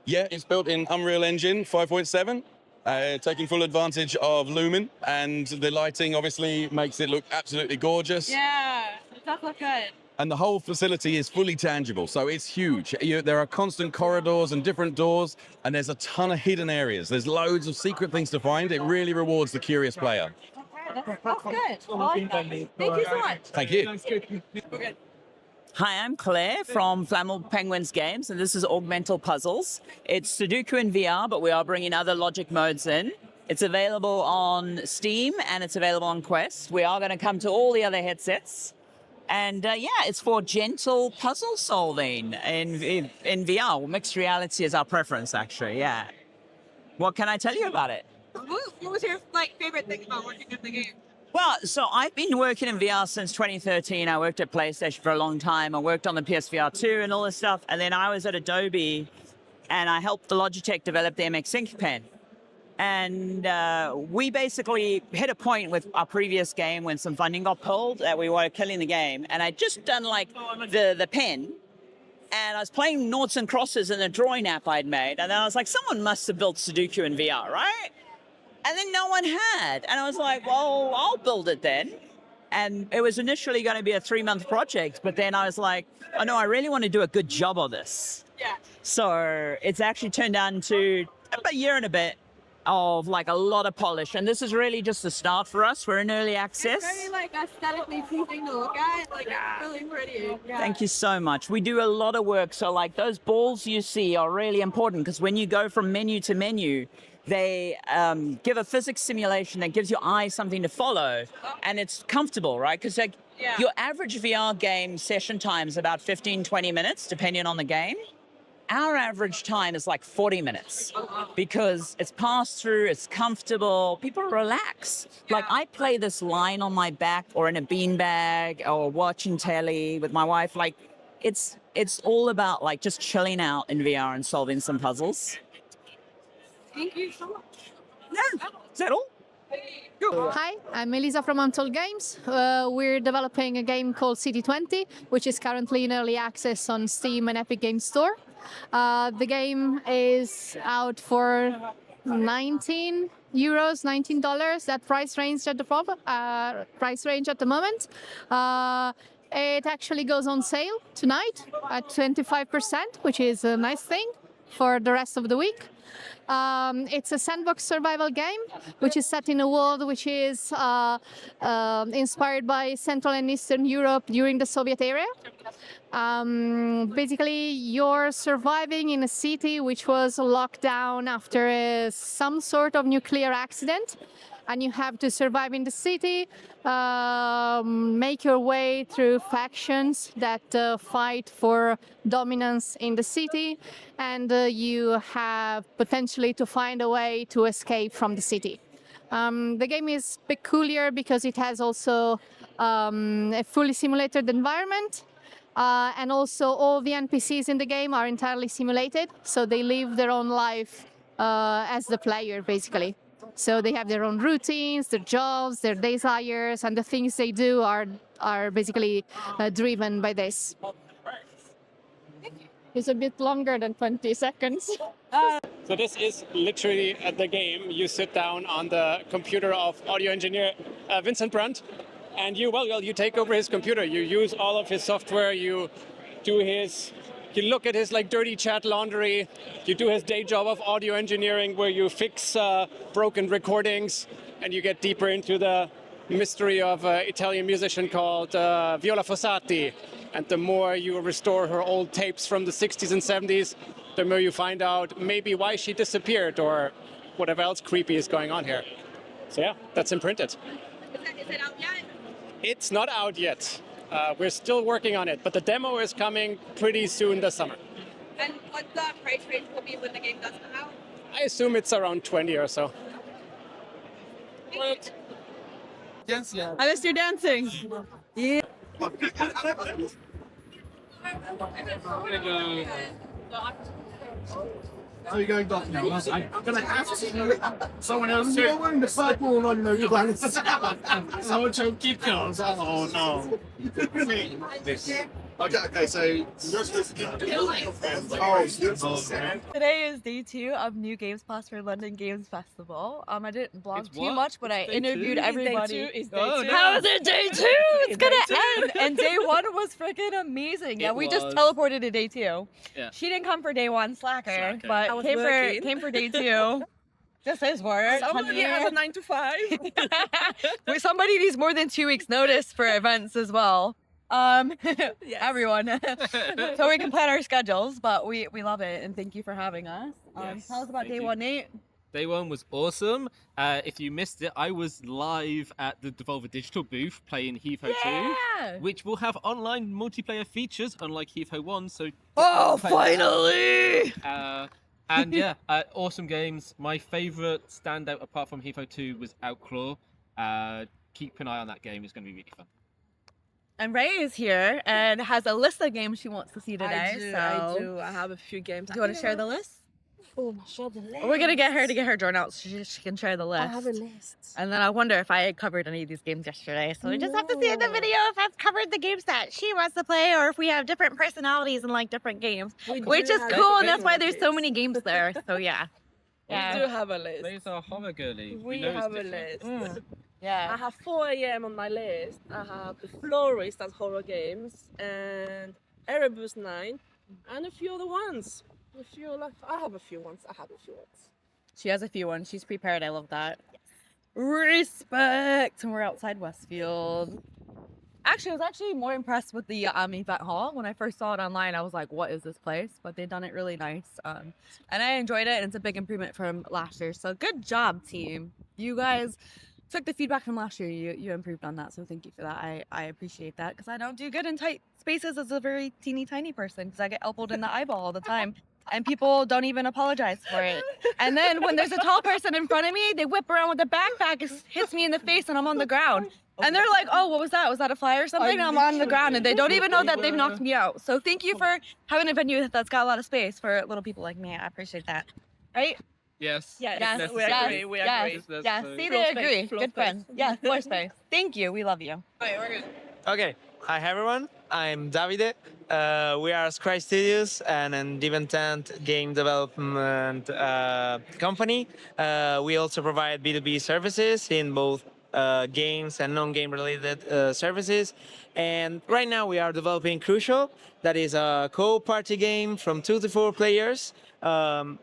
Yeah, it's built in Unreal Engine 5.7, taking full advantage of Lumen, and the lighting obviously makes it look absolutely gorgeous. Yeah, it does look good. And the whole facility is fully tangible, so it's huge. There are constant corridors and different doors, and there's a ton of hidden areas. There's loads of secret things to find. It really rewards the curious player. That's good. I like that. Thank you so much. Thank you. Okay. Hi, I'm Claire from Flammable Penguins Games, and this is Augmental Puzzles. It's Sudoku in VR, but we are bringing other logic modes in. It's available on Steam, and it's available on Quest. We are going to come to all the other headsets. And yeah, it's for gentle puzzle solving in VR. Well, mixed reality is our preference, actually, yeah. What can I tell you about it? What was your favorite thing about working at the game? Well, so I've been working in VR since 2013. I worked at PlayStation for a long time. I worked on the PSVR 2 and all this stuff. And then I was at Adobe, and I helped the Logitech develop the MX Ink Pen. And we basically hit a point with our previous game when some funding got pulled that we were killing the game. And I'd just done the pen, and I was playing noughts and crosses in a drawing app I'd made. And then I was like, someone must have built Sudoku in VR, right? And then no one had. And I was like, well, I'll build it then. And it was initially going to be a 3-month project, but then I was like, oh no, I really want to do a good job of this. Yeah. So it's actually turned down to about a year and a bit of a lot of polish, and this is really just the start for us. We're in early access. It's very aesthetically pleasing to look at. It's really pretty. Yeah. Thank you so much. We do a lot of work, so those balls you see are really important because when you go from menu to menu, they give a physics simulation that gives your eye something to follow, and it's comfortable, right? Because your average VR game session time is about 15-20 minutes, depending on the game. Our average time is 40 minutes because it's passed through, it's comfortable, people relax. I play this lying on my back or in a beanbag or watching telly with my wife. It's all about just chilling out in VR and solving some puzzles. Thank you so much. Yeah, is that all? Hi, I'm Elisa from Untold Games. We're developing a game called C20, which is currently in early access on Steam and Epic Games Store. The game is out for €19, $19. That price range at the moment. It actually goes on sale tonight at 25%, which is a nice thing for the rest of the week. It's a sandbox survival game, which is set in a world which is inspired by Central and Eastern Europe during the Soviet era. Basically, you're surviving in a city which was locked down after some sort of nuclear accident, and you have to survive in the city, make your way through factions that fight for dominance in the city, and you have potentially to find a way to escape from the city. The game is peculiar because it has also a fully simulated environment, and also all the NPCs in the game are entirely simulated, so they live their own life as the player, basically. So they have their own routines, their jobs, their desires, and the things they do are basically driven by this. It's a bit longer than 20 seconds. So this is literally the game. You sit down on the computer of audio engineer Vincent Brandt, and you take over his computer. You use all of his software. You look at his dirty chat laundry. You do his day job of audio engineering where you fix broken recordings, and you get deeper into the mystery of an Italian musician called Viola Fossati. And the more you restore her old tapes from the 60s and 70s, the more you find out maybe why she disappeared or whatever else creepy is going on here. So yeah, that's Imprinted. Is it out yet? It's not out yet. We're still working on it, but the demo is coming pretty soon this summer. And what the price range will be when the game does come out? I assume it's around 20 or so. I missed your dancing. Yeah. How are you going, Doc? I'm going to ask someone else to. You're wearing the purple on the glasses. Someone to keep going. Oh, no. Okay, so Today is day 2 of New Games Plus for London Games Festival. I didn't blog too much, but I interviewed everybody. How is it day 2? It's gonna end. And day 1 was freaking amazing. Yeah, we just teleported to day 2. Yeah. She didn't come for day 1, slacker, but came for day 2. Just his work. Somebody has a 9 to 5. Somebody needs more than 2 weeks notice for events as well. Everyone. So we can plan our schedules, but we love it and thank you for having us. Tell us about day 1, Nate. Day 1 was awesome. If you missed it, I was live at the Devolver Digital booth playing Heave-Ho 2, which will have online multiplayer features, unlike Heave-Ho 1. So finally! And yeah, awesome games. My favourite standout apart from Heave-Ho 2 was Outlaw. Keep an eye on that game. It's going to be really fun. And Ray is here and has a list of games she wants to see today. I do. I have a few games. Do you want to share the list? Oh, share the list. We're gonna get her drawn out so she can share the list. I have a list. And then I wonder if I had covered any of these games yesterday. So we just have to see in the video if I've covered the games that she wants to play or if we have different personalities and like different games. Which is cool, and that's why there's so many games there. So yeah. We do have a list. These are horror girly. We have a list. Yeah. I have 4 AM on my list. I have The Florist, that's horror games, and Erebus 9, and a few other ones. I have a few ones. She has a few ones. She's prepared. I love that. Respect. And we're outside Westfield. Actually, I was actually more impressed with the event hall. When I first saw it online, I was like, what is this place? But they've done it really nice. And I enjoyed it, and it's a big improvement from last year. So good job, team. You guys took the feedback from last year. You improved on that, so thank you for that. I appreciate that because I don't do good in tight spaces as a very teeny tiny person because I get elbowed in the eyeball all the time. And people don't even apologize for it. And then when there's a tall person in front of me, they whip around with the backpack, it hits me in the face, and I'm on the ground. And they're like, oh, what was that? Was that a fly or something? And I'm on the ground, and they don't even know that they've knocked me out. So thank you for having a venue that's got a lot of space for little people like me. I appreciate that. Right? Yes. Yes. We agree. We agree. Yes. See, they agree. Good friends. Yeah, floor space. Thank you. We love you. Okay, we're good. Okay, hi everyone. I'm Davide. We are Scry Studios, an independent game development company. We also provide B2B services in both games and non-game related services. And right now we are developing Crucial. That is a co-party game from 2 to 4 players on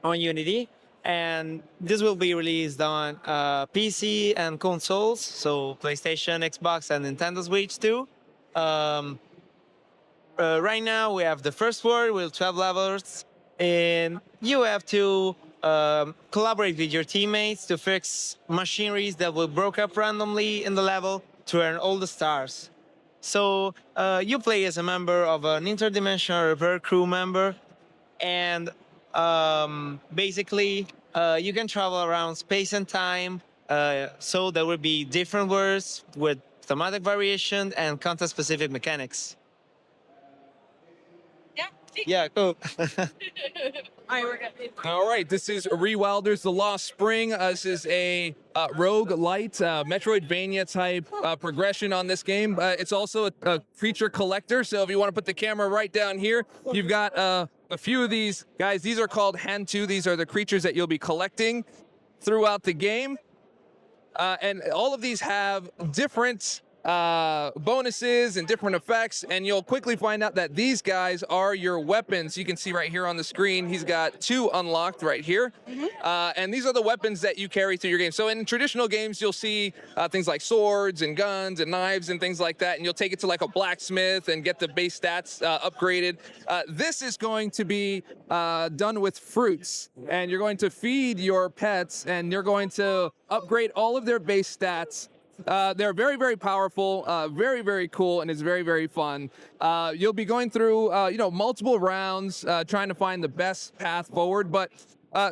Unity. And this will be released on PC and consoles, so PlayStation, Xbox, and Nintendo Switch too. Right now we have the first world with 12 levels, and you have to collaborate with your teammates to fix machineries that will break up randomly in the level to earn all the stars. So you play as a member of an interdimensional repair crew member, and basically you can travel around space and time, so there will be different worlds with thematic variation and content-specific mechanics. Yeah, cool. All right, this is Rewilders: The Lost Spring. This is a rogue-lite Metroidvania type progression on this game. It's also a creature collector, so if you want to put the camera right down here, you've got a few of these guys. These are called Hantu. These are the creatures that you'll be collecting throughout the game. And all of these have different bonuses and different effects, and you'll quickly find out that these guys are your weapons. You can see right here on the screen, he's got 2 unlocked right here. And these are the weapons that you carry through your game. So in traditional games, you'll see things like swords and guns and knives and things like that, and you'll take it to like a blacksmith and get the base stats upgraded. This is going to be done with fruits, and you're going to feed your pets, and you're going to upgrade all of their base stats. They're very, very powerful, very, very cool, and it's very, very fun. You'll be going through, multiple rounds, trying to find the best path forward. But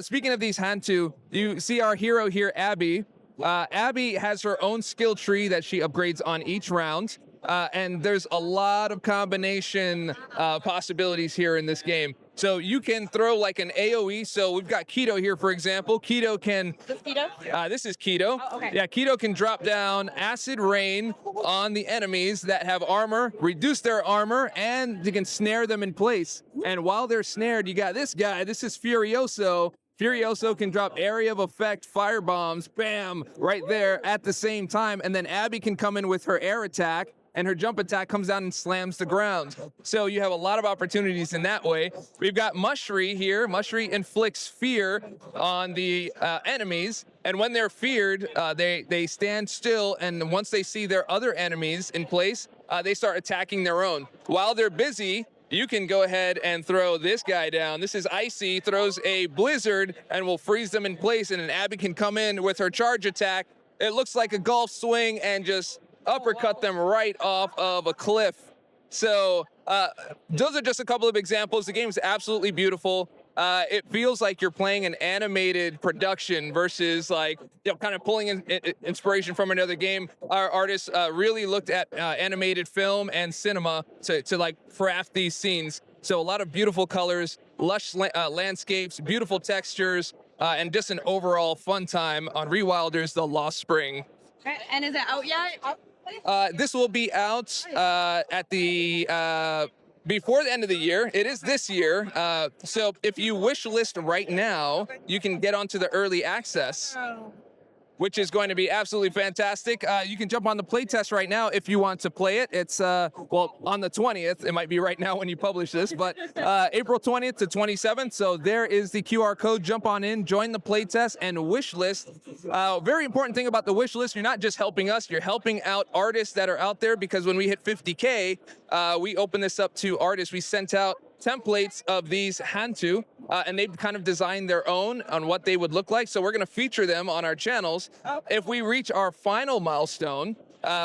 speaking of these Hantu, you see our hero here, Abby. Abby has her own skill tree that she upgrades on each round. And there's a lot of combination possibilities here in this game. So you can throw like an AoE. So we've got Keto here, for example. Keto can... This Keto? This is Keto. Oh, okay. Yeah, Keto can drop down acid rain on the enemies that have armor, reduce their armor, and you can snare them in place. And while they're snared, you got this guy. This is Furioso. Furioso can drop area of effect fire bombs, bam, right there at the same time. And then Abby can come in with her air attack, and her jump attack comes down and slams the ground. So you have a lot of opportunities in that way. We've got Mushry here. Mushry inflicts fear on the enemies, and when they're feared, they stand still, and once they see their other enemies in place, they start attacking their own. While they're busy, you can go ahead and throw this guy down. This is Icy, throws a blizzard and will freeze them in place, and then Abby can come in with her charge attack. It looks like a golf swing and just uppercut them right off of a cliff. So those are just a couple of examples. The game is absolutely beautiful. It feels like you're playing an animated production versus like, kind of pulling in inspiration from another game. Our artists really looked at animated film and cinema to like craft these scenes. So a lot of beautiful colors, lush landscapes, beautiful textures, and just an overall fun time on Rewilders: The Lost Spring. Okay, and is it out yet? This will be out at the before the end of the year. It is this year. So if you wish list right now, you can get onto the early access, which is going to be absolutely fantastic. You can jump on the playtest right now if you want to play it. It's, on the 20th. It might be right now when you publish this, but April 20th to 27th. So there is the QR code. Jump on in, join the playtest, and wish list. Very important thing about the wish list, you're not just helping us, you're helping out artists that are out there, because when we hit 50K, we open this up to artists. We sent out templates of these Hantu, and they've kind of designed their own on what they would look like. So we're going to feature them on our channels. If we reach our final milestone,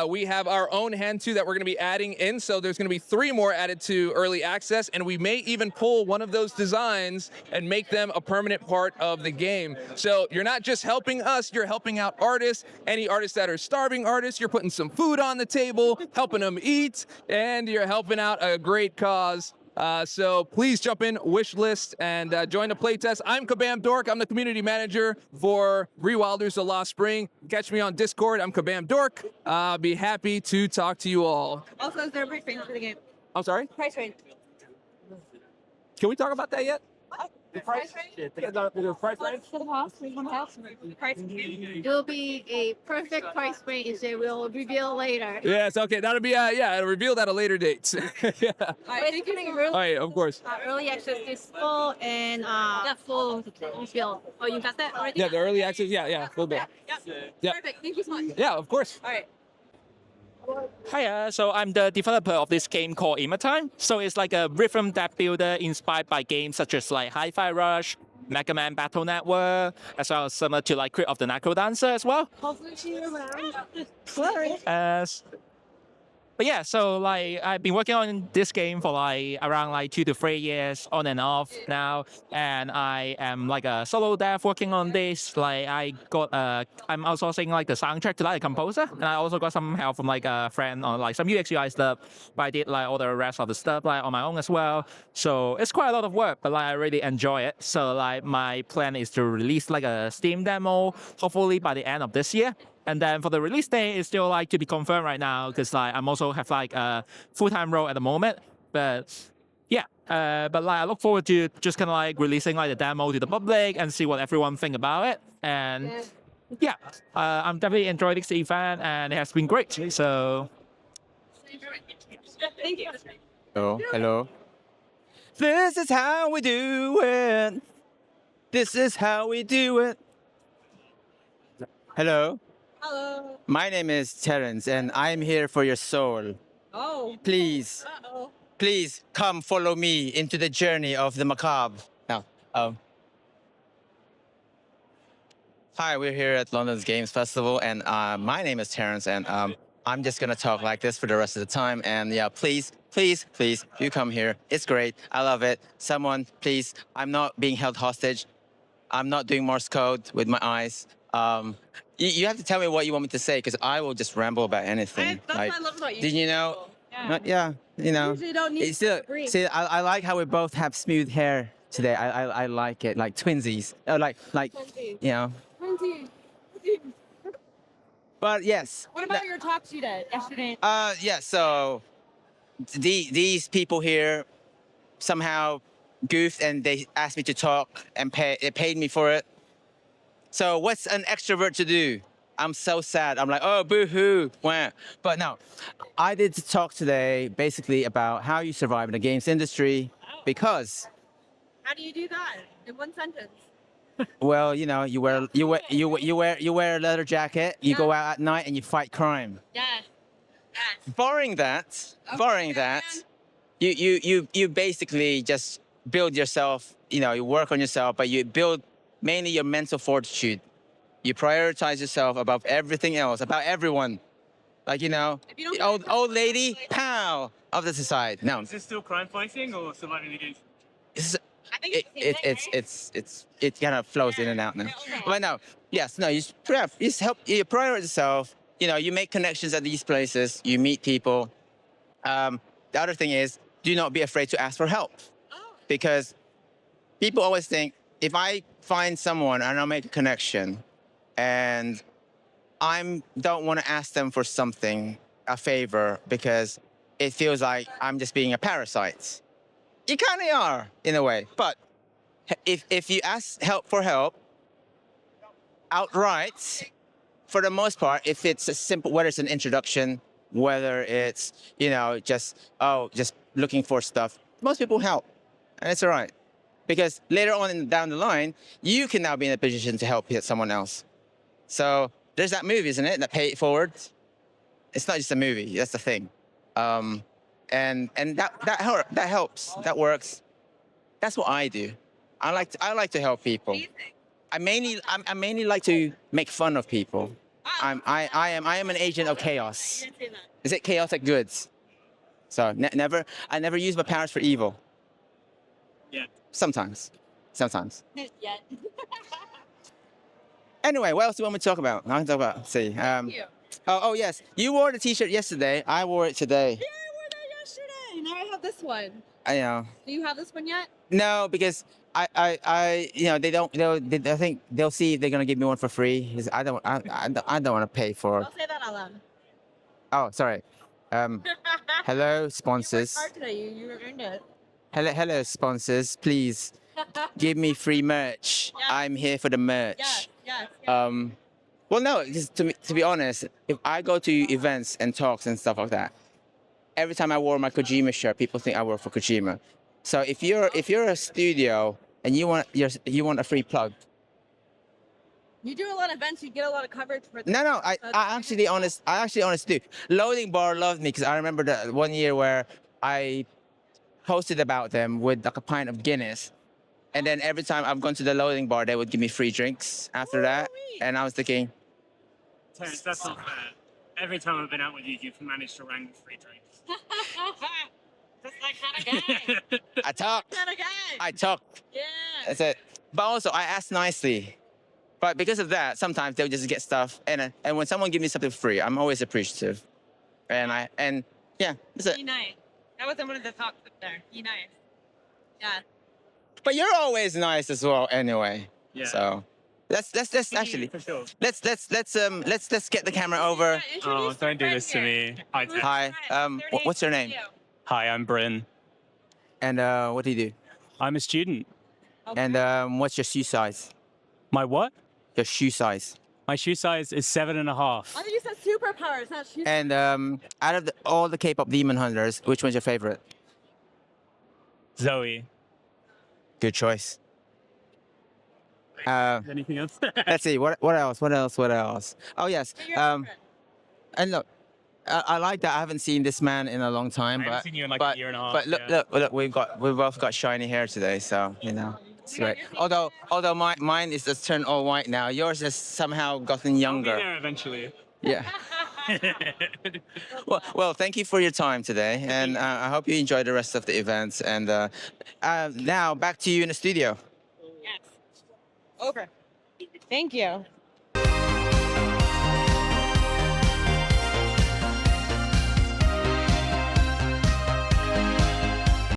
we have our own Hantu that we're going to be adding in. So there's going to be 3 more added to early access, and we may even pull one of those designs and make them a permanent part of the game. So you're not just helping us, you're helping out artists. Any artists that are starving artists, you're putting some food on the table, helping them eat, and you're helping out a great cause. So please jump in, wish list, and join the playtest. I'm Kabam Dork. I'm the community manager for Rewilders: The Lost Spring. Catch me on Discord. I'm Kabam Dork. I'll be happy to talk to you all. Also, is there a price range for the game? I'm sorry? Price range. Can we talk about that yet? The price range? The price range? It will be a perfect price range that we'll reveal later. Yes, okay. That'll be, I'll reveal that at a later date. Yeah. It's getting really All right, of course. early access is full and full reveal. Oh, you got that already? Yeah, the early access, yeah, full bill. Yeah. Perfect. Thank you so much. Yeah, of course. All right. Hi, so I'm the developer of this game called Time. So it's like a rhythm deck builder inspired by games such as like Hi-Fi Rush, Mega Man Battle Network, as well as similar to like Crypt of the Necro Dancer as well. Hopefully see you around. Sorry. But yeah, so like I've been working on this game for like around like 2 to 3 years on and off now, and I am like a solo dev working on this. Like I'm outsourcing like the soundtrack to like a composer, and I also got some help from like a friend on like some UX UI stuff. But I did like all the rest of the stuff like on my own as well. So it's quite a lot of work, but like I really enjoy it. So like my plan is to release like a Steam demo, hopefully by the end of this year. And then for the release date, it's still like to be confirmed right now, because like I'm also have like a full-time role at the moment. But yeah, but like I look forward to just kind of like releasing like the demo to the public and see what everyone think about it. And yeah, I'm definitely enjoying this event, and it has been great. So Thank you. Oh, hello. This is how we do it. This is how we do it. Hello. Hello. My name is Terence, and I'm here for your soul. Oh. Please, Uh-oh. please come follow me into the journey of the macabre. Now, hi, we're here at London's Games Festival, and my name is Terence, and I'm just gonna talk like this for the rest of the time. And yeah, please, please, please, you come here. It's great. I love it. Someone, please. I'm not being held hostage. I'm not doing Morse code with my eyes. You have to tell me what you want me to say, because I will just ramble about anything. That's what I love about you. Did you know? Yeah. Yeah, you know. Usually don't need It's still, to breathe. see, I like how we both have smooth hair today. I like it, like twinsies. Like you know. But yes. What about your talks you did yesterday? Yeah. So these people here somehow goofed, and they asked me to talk, and they paid me for it. So what's an extrovert to do? I'm so sad. I'm like, oh, boo-hoo. Wah. But no, I did talk today basically about how you survive in the games industry, because, How do you do that in one sentence? well, you know, you wear a leather jacket, you go out at night and you fight crime. Yeah. Barring that, you basically just build yourself, you know, you work on yourself, but you build mainly your mental fortitude. You prioritize yourself above everything else, about everyone. Like, you know, the old lady, pow, of the society. No. Is this still crime fighting or surviving the games? It kind of flows in and out now. But no, yes, no, you just help, you prioritize yourself. You know, you make connections at these places, you meet people. The other thing is, do not be afraid to ask for help. Because people always think, if I find someone and I'll make a connection, and I don't want to ask them for something, a favor, because it feels like I'm just being a parasite. You kind of are, in a way. But if you ask for help outright, for the most part, if it's a simple, whether it's an introduction, whether it's, you know, just looking for stuff, most people help, and it's all right. Because later on down the line, you can now be in a position to help someone else. So there's that movie, isn't it? That Pay It Forward. It's not just a movie. That's the thing. And that helps. That works. That's what I do. I like to help people. I mainly like to make fun of people. I am an agent of chaos. Is it chaotic goods? So I never use my powers for evil. Yeah. Sometimes. Yeah. Anyway, what else do you want me to talk about? I can talk about, let's see. Oh, yes. You wore the t-shirt yesterday. I wore it today. Yeah, I wore that yesterday. Now I have this one. I know. Do you have this one yet? No, because I you know, I think they'll see if they're gonna give me one for free. I don't want to pay for. I'll say that out loud. Oh, sorry. Hello, sponsors. You worked hard today. You earned it. Hello, sponsors. Please give me free merch. Yeah. I'm here for the merch. Yes. Well, no, just to be honest, if I go to events and talks and stuff like that, every time I wore my Kojima shirt, people think I work for Kojima. So if you're a studio and you want a free plug. You do a lot of events. You get a lot of coverage for. No, I actually honest do. Loading Bar loved me because I remember the one year where I posted about them with like a pint of Guinness. And then every time I've gone to the Loading Bar, they would give me free drinks after that. And I was thinking, Terence, that's not fair. Every time I've been out with you, you've managed to wrangle free drinks. Just like that guy. I talk. I talk. Yeah. That's it. But also, I ask nicely. But because of that, sometimes they'll just get stuff. And when someone gives me something free, I'm always appreciative. And yeah, that's it. Be nice. That wasn't one of the talks up there. Be nice. Yeah. But you're always nice as well, anyway. Yeah. So let's actually For sure. let's get the camera over. Oh, don't do this to me. Hi. What's your name? Hi, I'm Brine. And what do you do? I'm a student. And what's your shoe size? My what? Your shoe size. My shoe size is 7.5. I thought you said superpowers, not shoes. And out of all the K-pop demon hunters, which one's your favorite? Zoe. Good choice. Anything else? Let's see. What else? Oh yes. And look, I like that. I haven't seen this man in a long time. I haven't but seen you in like but, a year and a half. But look, yeah. look, we've both got shiny hair today, so you know it's great. Although mine is just turned all white now. Yours has somehow gotten younger. I'll be there eventually. Yeah. Well, thank you for your time today, and I hope you enjoy the rest of the events. And now back to you in the studio. Yes. Over. Thank you.